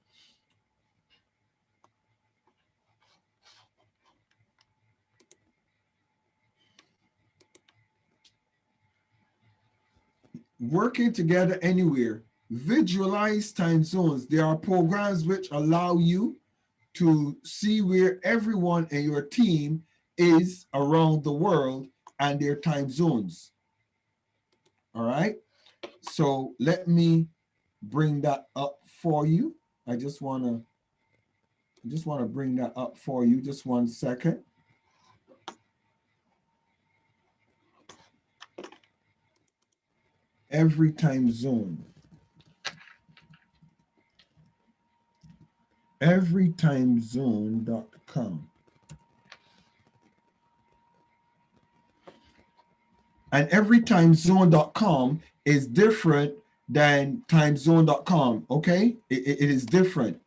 Working together anywhere, visualize time zones. There are programs which allow you to see where everyone in your team is around the world and their time zones. All right. So let me bring that up for you. I just wanna bring that up for you. Just 1 second. Every time zone. Everytimezone.com. And everytimezone.com is different than timezone.com, okay? It is different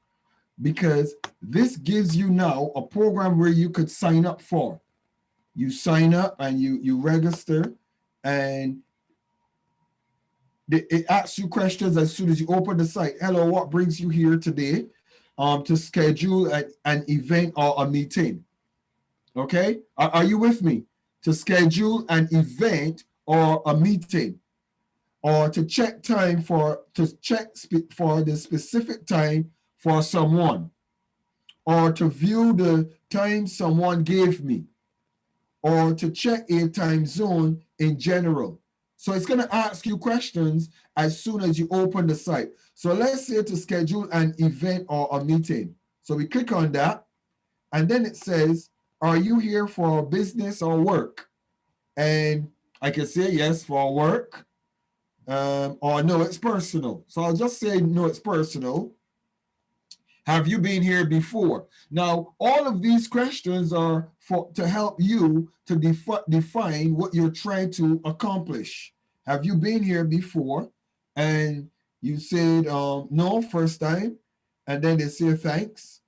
because this gives you now a program where you could sign up for. You sign up and you register, and it asks you questions as soon as you open the site. Hello, what brings you here today? To schedule an event or a meeting. Okay, are you with me? To schedule an event or a meeting, or to check time for the specific time for someone, or to view the time someone gave me, or to check a time zone in general. So it's going to ask you questions as soon as you open the site. So let's say to schedule an event or a meeting. So we click on that, and then it says, are you here for business or work? And I can say yes for work, or no, it's personal. So I'll just say no, it's personal. Have you been here before? Now, all of these questions are to help you to define what you're trying to accomplish. Have you been here before? And you said no, first time. And then they say thanks.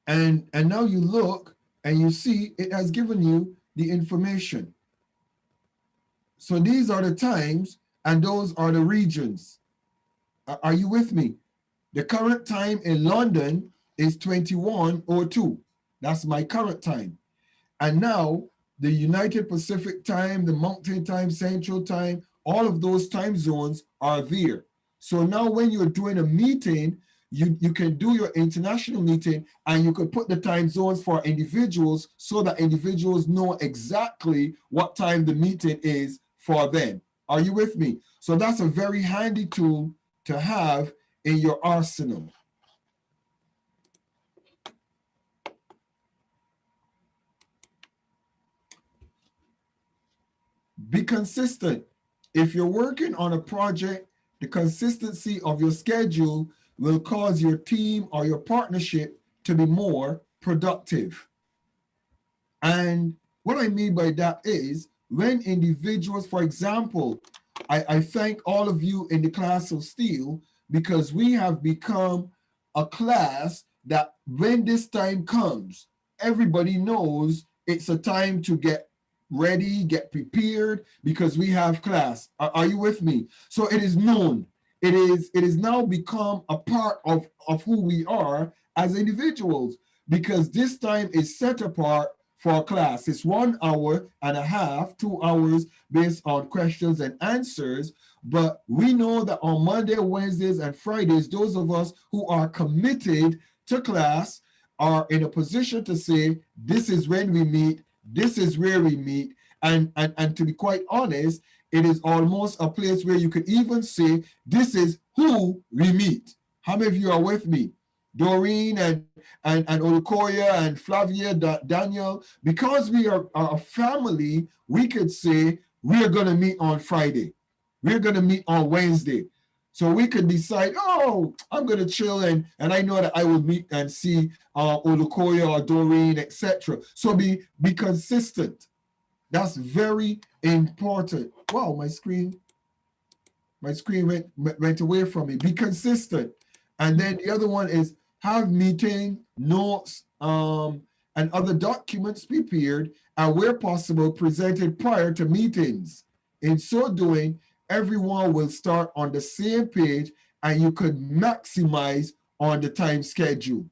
And now you look and you see it has given you the information. So these are the times and those are the regions. Are you with me? The current time in London is 21:02. That's my current time. And now the United Pacific time, the Mountain time, Central time, all of those time zones are there. So now when you're doing a meeting, you can do your international meeting and you could put the time zones for individuals so that individuals know exactly what time the meeting is for them. Are you with me? So that's a very handy tool to have in your arsenal. Be consistent. If you're working on a project, the consistency of your schedule will cause your team or your partnership to be more productive. And what I mean by that is when individuals, for example, I thank all of you in the class of Steele because we have become a class that when this time comes, everybody knows it's a time to get ready, get prepared, because we have class. Are you with me? So it is known. It is now become a part of who we are as individuals, because this time is set apart for class. It's 1 hour and a half, 2 hours based on questions and answers. But we know that on Monday, Wednesdays, and Fridays, those of us who are committed to class are in a position to say, this is when we meet, this is where we meet. And to be quite honest, it is almost a place where you could even say, this is who we meet. How many of you are with me? Doreen and Olukoya and Flavia, Daniel, because we are a family, we could say, we're going to meet on Friday. We're going to meet on Wednesday. So we could decide, oh, I'm going to chill and I know that I will meet and see Olukoya or Doreen, etc. So be consistent. That's very important. Wow, my screen went away from me. Be consistent. And then the other one is have meeting notes and other documents prepared and where possible presented prior to meetings. In so doing, everyone will start on the same page and you could maximize on the time schedule.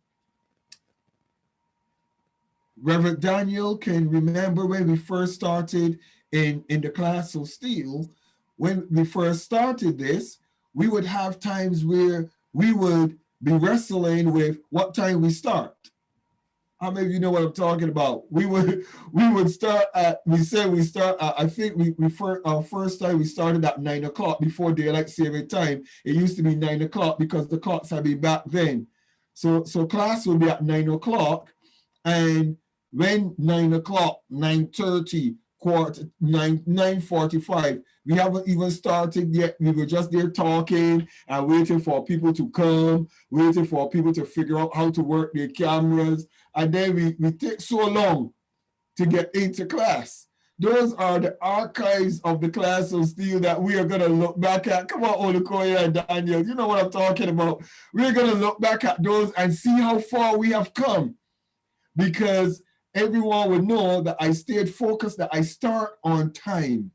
Reverend Daniel can remember when we first started in the class of Steele. When we first started this, we would have times where we would be wrestling with what time we start. How many of you know what I'm talking about? We would start at, I think our first time we started at 9 o'clock before daylight saving time. It used to be 9 o'clock because the clocks had been back then. So class would be at 9 o'clock, and when 9 o'clock, 9:30, 9:45, we haven't even started yet. We were just there talking and waiting for people to come, waiting for people to figure out how to work their cameras. And then we take so long to get into class. Those are the archives of the class of Steele that we are going to look back at. Come on, Olukoya and Daniel, you know what I'm talking about. We're going to look back at those and see how far we have come, because everyone would know that I stayed focused, that I start on time.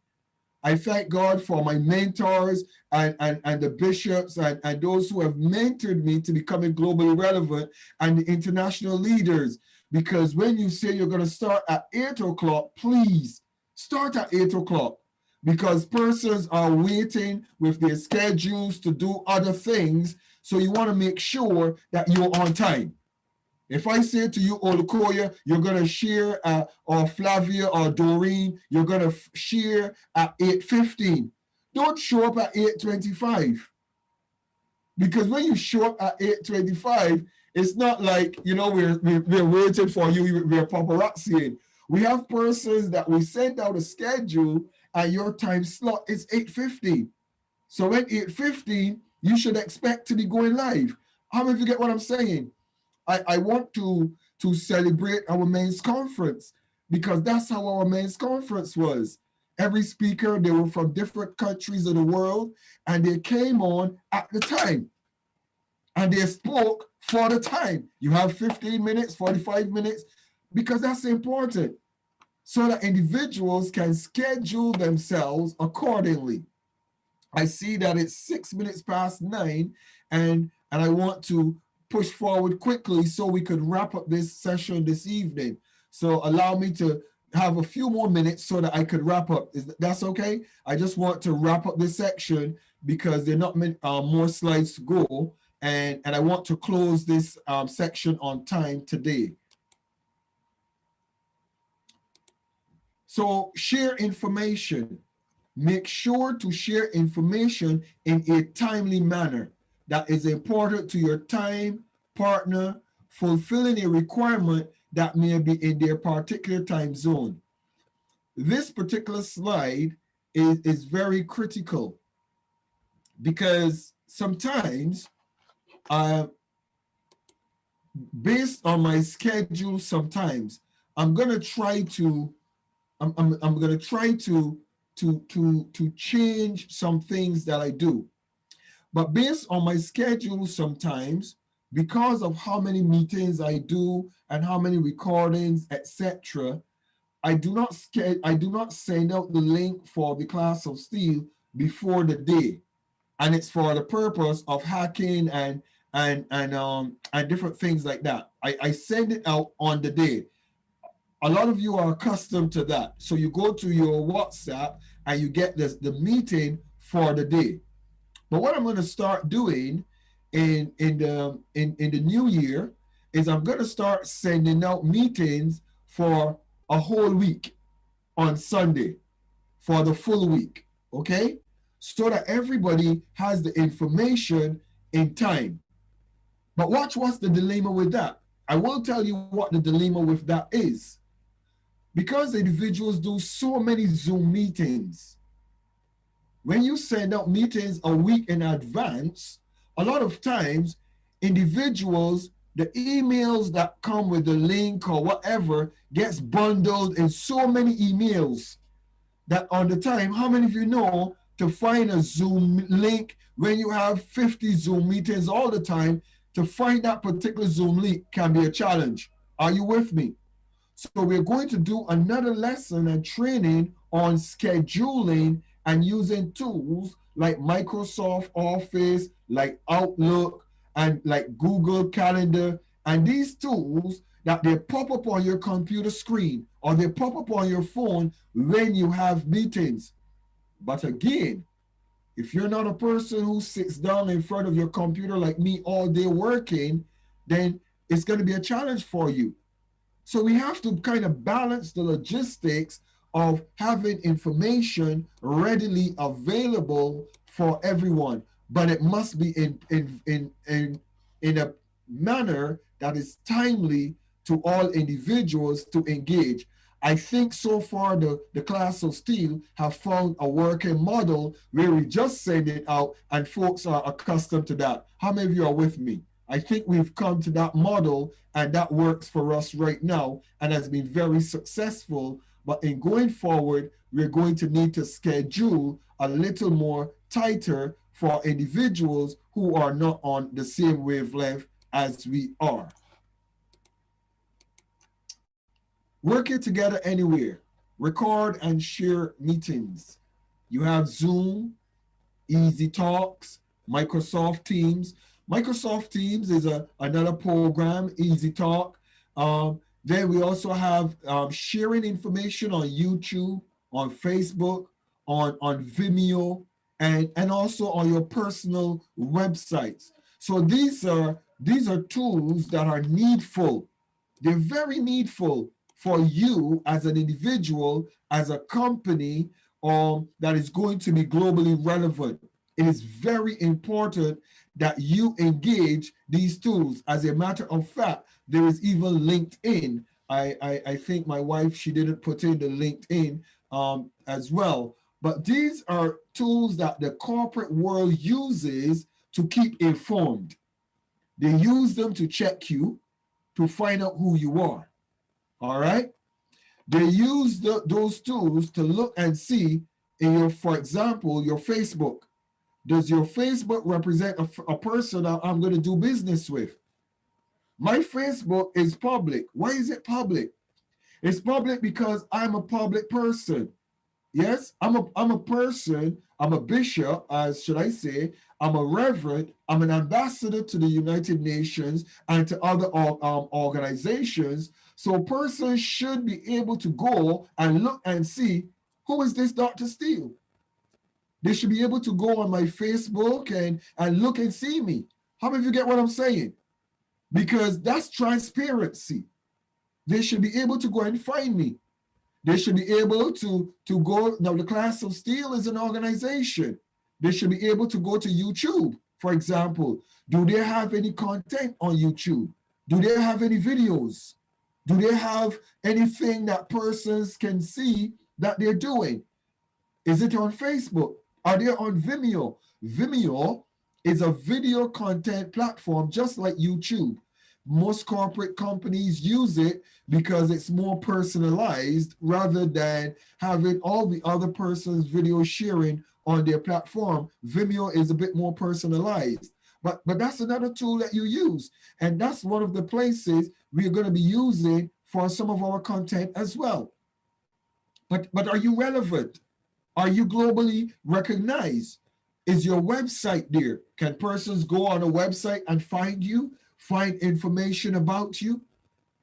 I thank God for my mentors and the bishops and those who have mentored me to becoming globally relevant, and the international leaders. Because when you say you're going to start at 8 o'clock, please start at 8 o'clock, because persons are waiting with their schedules to do other things. So you want to make sure that you're on time. If I say to you, Olukoya, you're going to share, or Flavia or Doreen, you're going to share at 8:15. Don't show up at 8:25. Because when you show up at 8:25, it's not like, we're waiting for you, we're paparazziing. We have persons that we send out a schedule and your time slot is 8:15. So at 8:15, you should expect to be going live. How many of you get what I'm saying? I want to celebrate our men's conference, because that's how our men's conference was. Every speaker, they were from different countries of the world, and they came on at the time. And they spoke for the time. You have 15 minutes, 45 minutes, because that's important, so that individuals can schedule themselves accordingly. I see that it's 6 minutes past 9, and I want to push forward quickly so we could wrap up this session this evening. So allow me to have a few more minutes so that I could wrap up. That's okay? I just want to wrap up this section because there are not many more slides to go, and I want to close this section on time today. So share information. Make sure to share information in a timely manner that is important to your time partner, fulfilling a requirement that may be in their particular time zone. This particular slide is very critical, because sometimes, based on my schedule, sometimes I'm gonna try to change some things that I do. But based on my schedule, sometimes, because of how many meetings I do and how many recordings, etc., I do not send out the link for the class of Steele before the day, and it's for the purpose of hacking and different things like that. I send it out on the day. A lot of you are accustomed to that, so you go to your WhatsApp and you get the meeting for the day. But what I'm going to start doing in the new year is I'm going to start sending out meetings for a whole week on Sunday, for the full week, okay? So that everybody has the information in time. But watch what's the dilemma with that. I will tell you what the dilemma with that is. Because individuals do so many Zoom meetings, when you send out meetings a week in advance, a lot of times individuals, the emails that come with the link or whatever gets bundled in so many emails that on the time, how many of you know to find a Zoom link when you have 50 Zoom meetings all the time, to find that particular Zoom link can be a challenge. Are you with me? So we're going to do another lesson and training on scheduling and using tools like Microsoft Office, like Outlook, and like Google Calendar. And these tools that they pop up on your computer screen or they pop up on your phone when you have meetings. But again, if you're not a person who sits down in front of your computer like me all day working, then it's going to be a challenge for you. So we have to kind of balance the logistics of having information readily available for everyone, but it must be in a manner that is timely to all individuals to engage. I think so far the class of Steele have found a working model where we just send it out and folks are accustomed to that. How many of you are with me? I think we've come to that model and that works for us right now and has been very successful. But in going forward, we're going to need to schedule a little more tighter for individuals who are not on the same wavelength as we are. Working together anywhere, record and share meetings. You have Zoom, Easy Talks, Microsoft Teams. Microsoft Teams is another program, Easy Talk. Then we also have sharing information on YouTube, on Facebook, on Vimeo, and also on your personal websites. So these are tools that are needful. They're very needful for you as an individual, as a company that is going to be globally relevant. It is very important that you engage these tools. As a matter of fact, there is even LinkedIn. I think my wife, she didn't put in the LinkedIn as well. But these are tools that the corporate world uses to keep informed. They use them to check you, to find out who you are. All right? They use those tools to look and see in your, for example, your Facebook. Does your Facebook represent a person that I'm going to do business with? My Facebook is public. Why is it public? It's public because I'm a public person. Yes, I'm a person, I'm a bishop, as should I say, I'm a reverend, I'm an ambassador to the United Nations and to other organizations. So persons should be able to go and look and see, who is this Dr. Steele? They should be able to go on my Facebook and look and see me. How many of you get what I'm saying? Because that's transparency. They should be able to go and find me. They should be able to go. Now, the class of Steele is an organization. They should be able to go to YouTube, for example. Do they have any content on YouTube? Do they have any videos? Do they have anything that persons can see that they're doing? Is it on Facebook? Are they on Vimeo? Vimeo is a video content platform just like YouTube. Most corporate companies use it because it's more personalized rather than having all the other person's video sharing on their platform. Vimeo is a bit more personalized, but that's another tool that you use. And that's one of the places we're going to be using for some of our content as well. But are you relevant? Are you globally recognized? Is your website there? Can persons go on a website and find you? Find information about you?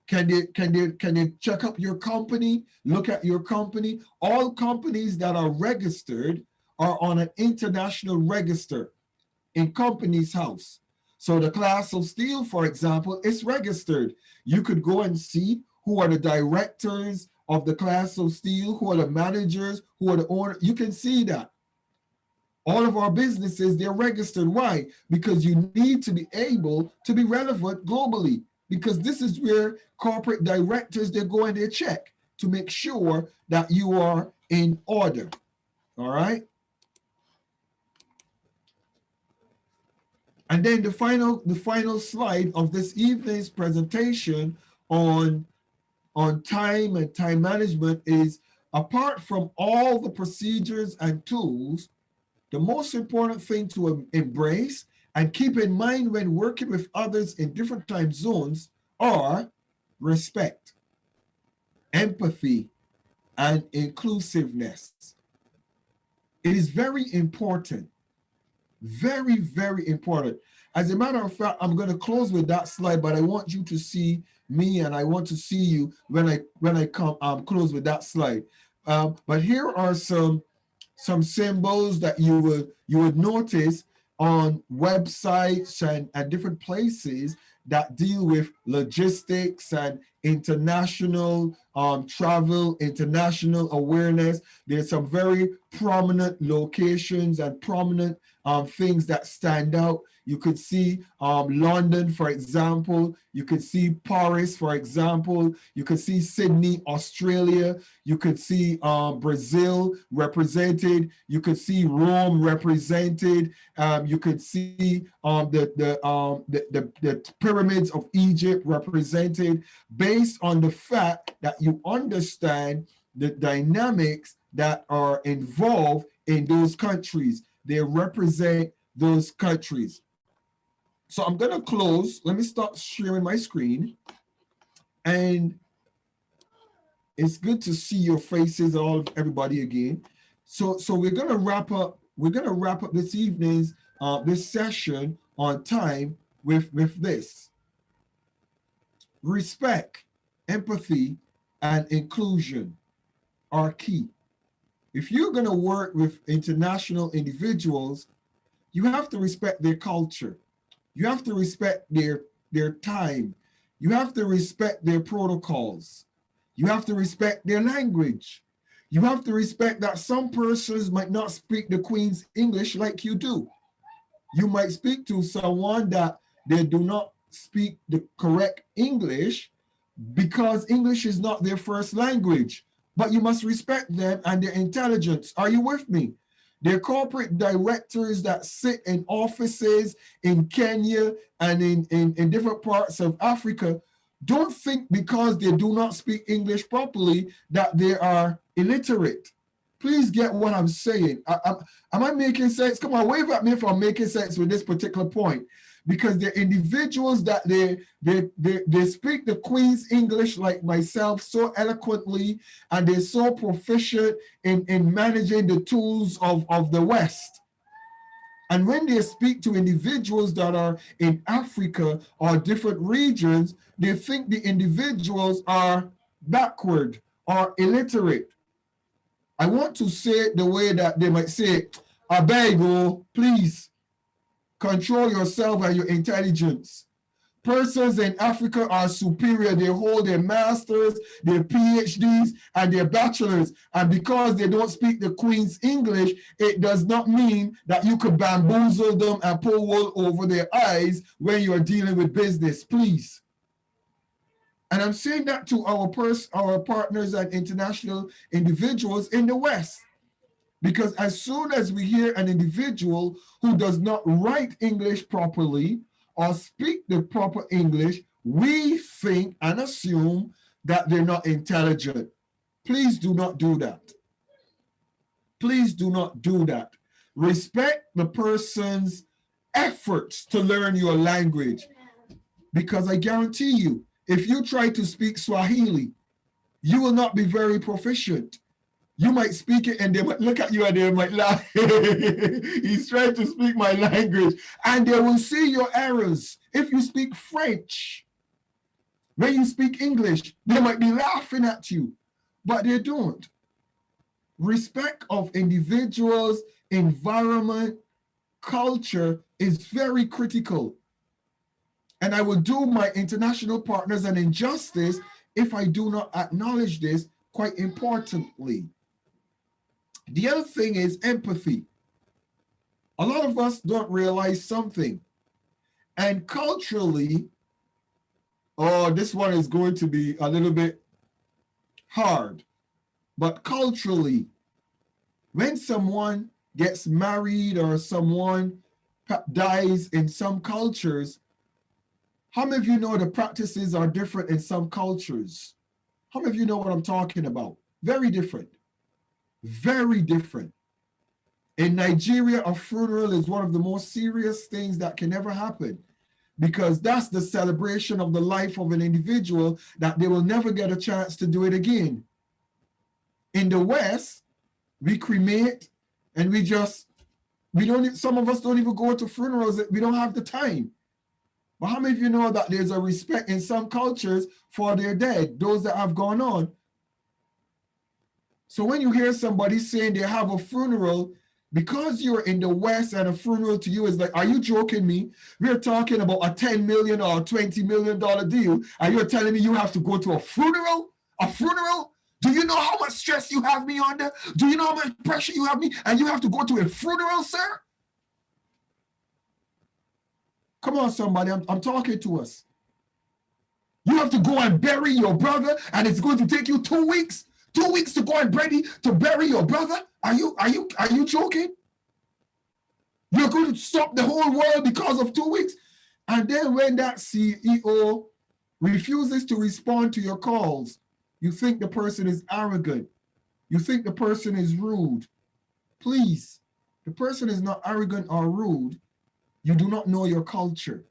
Can they check up your company, look at your company? All companies that are registered are on an international register in Companies House. So the class of Steele, for example, is registered. You could go and see who are the directors of the class of Steele, who are the managers, who are the owners. You can see that. All of our businesses, they're registered. Why? Because you need to be able to be relevant globally, because this is where corporate directors, they go and they check to make sure that you are in order. All right? And then the final slide of this evening's presentation on time and time management is, apart from all the procedures and tools, the most important thing to embrace and keep in mind when working with others in different time zones are respect, empathy, and inclusiveness. It is very important, very, very important. As a matter of fact, I'm going to close with that slide, but I want you to see me and I want to see you when I come close with that slide. But here are some symbols that you would notice on websites and different places that deal with logistics and international travel, international awareness. There's some very prominent locations and prominent things that stand out. You could see London, for example. You could see Paris, for example. You could see Sydney, Australia. You could see Brazil represented. You could see Rome represented. You could see the pyramids of Egypt represented, based on the fact that you understand the dynamics that are involved in those countries. They represent those countries. So I'm going to close. Let me stop sharing my screen. And it's good to see your faces, everybody again. So we're going to wrap up. We're going to wrap up this evening's this session on time with this. Respect, empathy, and inclusion are key. If you're going to work with international individuals, you have to respect their culture. You have to respect their time. You have to respect their protocols. You have to respect their language. You have to respect that some persons might not speak the Queen's English like you do. You might speak to someone that they do not speak the correct English because English is not their first language. But you must respect them and their intelligence. Are you with me? They're corporate directors that sit in offices in Kenya and in different parts of Africa. Don't think because they do not speak English properly that they are illiterate. Please get what I'm saying. Am I making sense? Come on, wave at me if I'm making sense with this particular point. Because they're individuals that they speak the Queen's English like myself so eloquently, and they're so proficient in managing the tools of the West. And when they speak to individuals that are in Africa or different regions, they think the individuals are backward or illiterate. I want to say it the way that they might say it. I beg you, please control yourself and your intelligence. Persons in Africa are superior. They hold their masters, their PhDs, and their bachelors. And because they don't speak the Queen's English, it does not mean that you could bamboozle them and pull wool over their eyes when you're dealing with business, please. And I'm saying that to our partners and international individuals in the West. Because as soon as we hear an individual who does not write English properly or speak the proper English, we think and assume that they're not intelligent. Please do not do that. Please do not do that. Respect the person's efforts to learn your language. Because I guarantee you, if you try to speak Swahili, you will not be very proficient. You might speak it and they might look at you and they might laugh. He's trying to speak my language. And they will see your errors. If you speak French, when you speak English, they might be laughing at you, but they don't. Respect of individuals, environment, culture is very critical. And I will do my international partners an injustice if I do not acknowledge this quite importantly. The other thing is empathy. A lot of us don't realize something. And culturally, this one is going to be a little bit hard. But culturally, when someone gets married or someone dies in some cultures, how many of you know the practices are different in some cultures? How many of you know what I'm talking about? Very different. Very different. In Nigeria, a funeral is one of the most serious things that can ever happen, because that's the celebration of the life of an individual that they will never get a chance to do it again. In the West, we cremate and some of us don't even go to funerals. We don't have the time. But how many of you know that there's a respect in some cultures for their dead, those that have gone on? So when you hear somebody saying they have a funeral, Because you're in the West and a funeral to you is like, are you joking me? We're talking about a $10 million or $20 million deal, and you're telling me you have to go to a funeral? A funeral? Do you know how much stress you have me under? Do you know how much pressure you have me? And you have to go to a funeral, sir? Come on, somebody, I'm talking to us. You have to go and bury your brother, and it's going to take you 2 weeks. 2 weeks to go and bury your brother? Are you joking? You're going to stop the whole world because of 2 weeks? And then when that CEO refuses to respond to your calls, you think the person is arrogant. You think the person is rude. Please, the person is not arrogant or rude. You do not know your culture.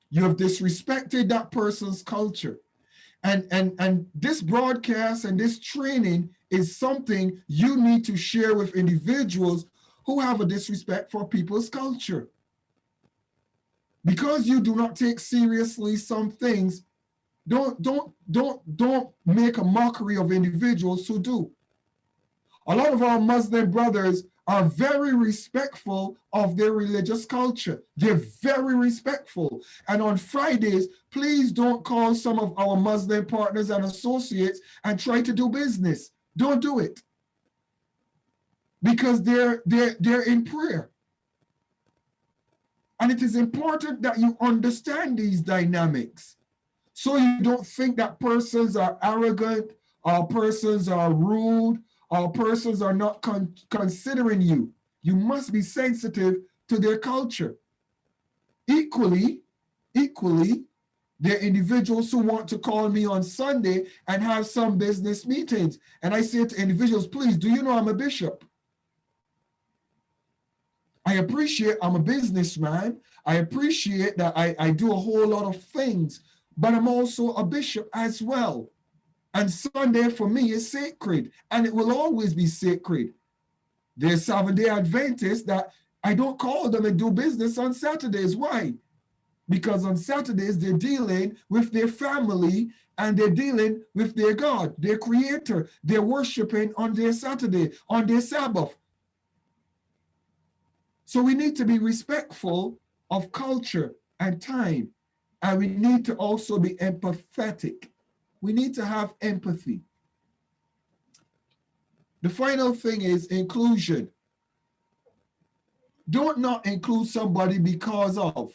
You have disrespected that person's culture. And this broadcast and this training is something you need to share with individuals who have a disrespect for people's culture. Because you do not take seriously some things, don't make a mockery of individuals who do. A lot of our Muslim brothers are very respectful of their religious culture. They're very respectful. And on Fridays, please don't call some of our Muslim partners and associates and try to do business. Don't do it. Because they're in prayer. And it is important that you understand these dynamics. So you don't think that persons are arrogant, or persons are rude, or persons are not considering you. You must be sensitive to their culture. Equally, there are individuals who want to call me on Sunday and have some business meetings. And I say to individuals, please, do you know I'm a bishop? I appreciate I'm a businessman. I appreciate that I do a whole lot of things, but I'm also a bishop as well. And Sunday for me is sacred, and it will always be sacred. There's Seventh-day Adventists that I don't call them and do business on Saturdays. Why? Because on Saturdays, they're dealing with their family and they're dealing with their God, their creator. They're worshiping on their Saturday, on their Sabbath. So we need to be respectful of culture and time. And we need to also be empathetic. We need to have empathy. The final thing is inclusion. Don't not include somebody because of.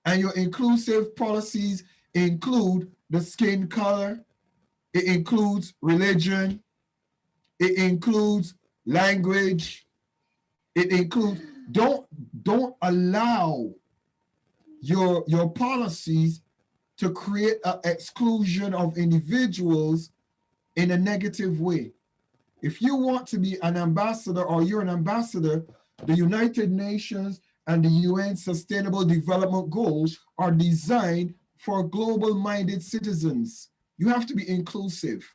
And your inclusive policies include the skin color. It includes religion. It includes language. It includes, don't allow your policies to create an exclusion of individuals in a negative way. If you want to be an ambassador or you're an ambassador, the United Nations and the UN Sustainable Development Goals are designed for global-minded citizens. You have to be inclusive.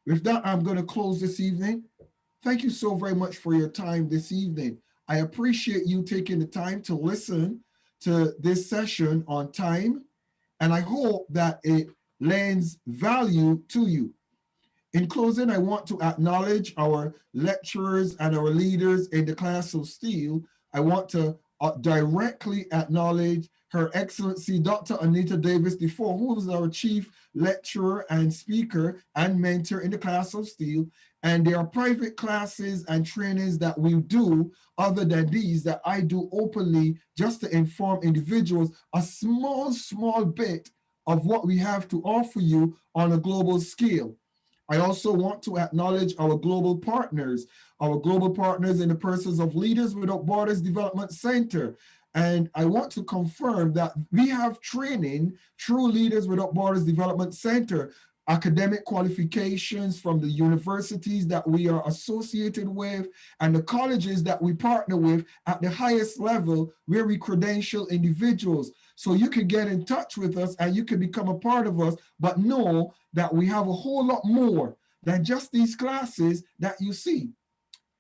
With that, I'm going to close this evening. Thank you so very much for your time this evening. I appreciate you taking the time to listen to this session on time, and I hope that it lends value to you. In closing, I want to acknowledge our lecturers and our leaders in the class of Steele. I want to directly acknowledge Her Excellency Dr. Anita Davis DeFore, who is our chief lecturer and speaker and mentor in the class of Steele. And there are private classes and trainings that we do other than these that I do openly just to inform individuals a small bit of what we have to offer you on a global scale. I also want to acknowledge our global partners in the persons of Leaders Without Borders Development Center. And I want to confirm that we have training through Leaders Without Borders Development Center, academic qualifications from the universities that we are associated with and the colleges that we partner with at the highest level where we credential individuals. So you can get in touch with us and you can become a part of us, but know that we have a whole lot more than just these classes that you see.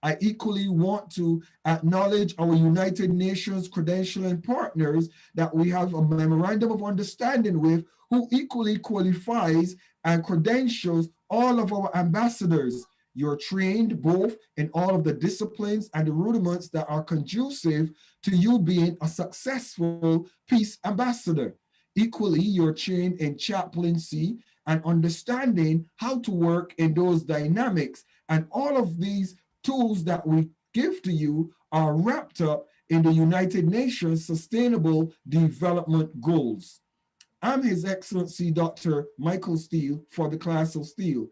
I equally want to acknowledge our United Nations credentialing partners that we have a memorandum of understanding with, who equally qualifies and credentials all of our ambassadors. You're trained both in all of the disciplines and the rudiments that are conducive to you being a successful peace ambassador. Equally, you're trained in chaplaincy and understanding how to work in those dynamics. And all of these tools that we give to you are wrapped up in the United Nations Sustainable Development Goals. I'm His Excellency Dr. Michael Steele for the class of Steele.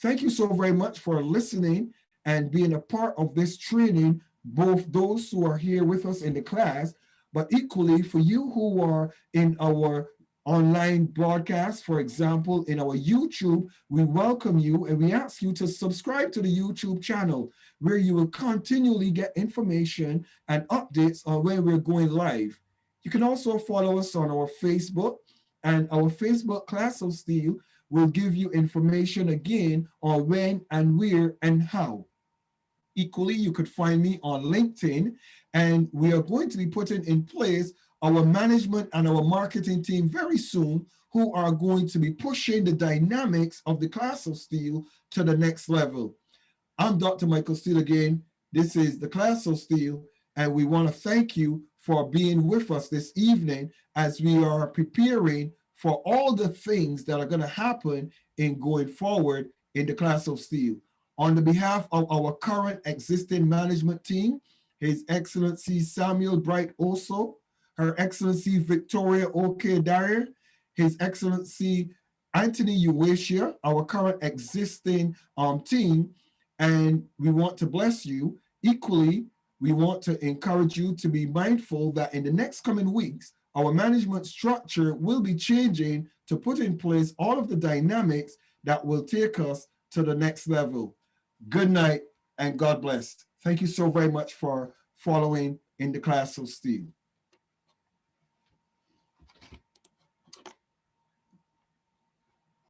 Thank you so very much for listening and being a part of this training, both those who are here with us in the class, but equally for you who are in our online broadcast, for example, in our YouTube, we welcome you and we ask you to subscribe to the YouTube channel where you will continually get information and updates on when we're going live. You can also follow us on our Facebook, and our Facebook class of Steele will give you information again on when and where and how. Equally, you could find me on LinkedIn, and we are going to be putting in place our management and our marketing team very soon, who are going to be pushing the dynamics of the class of Steele to the next level. I'm Dr. Michael Steele again. This is the class of Steele, and we want to thank you for being with us this evening as we are preparing for all the things that are going to happen in going forward in the class of Steele. On the behalf of our current existing management team, His Excellency Samuel Bright Oso, Her Excellency Victoria O.K. Dyer, His Excellency Anthony Uwashia, our current existing team, and we want to bless you. Equally, we want to encourage you to be mindful that in the next coming weeks, our management structure will be changing to put in place all of the dynamics that will take us to the next level. Good night and God bless. Thank you so very much for following in the class of Steele.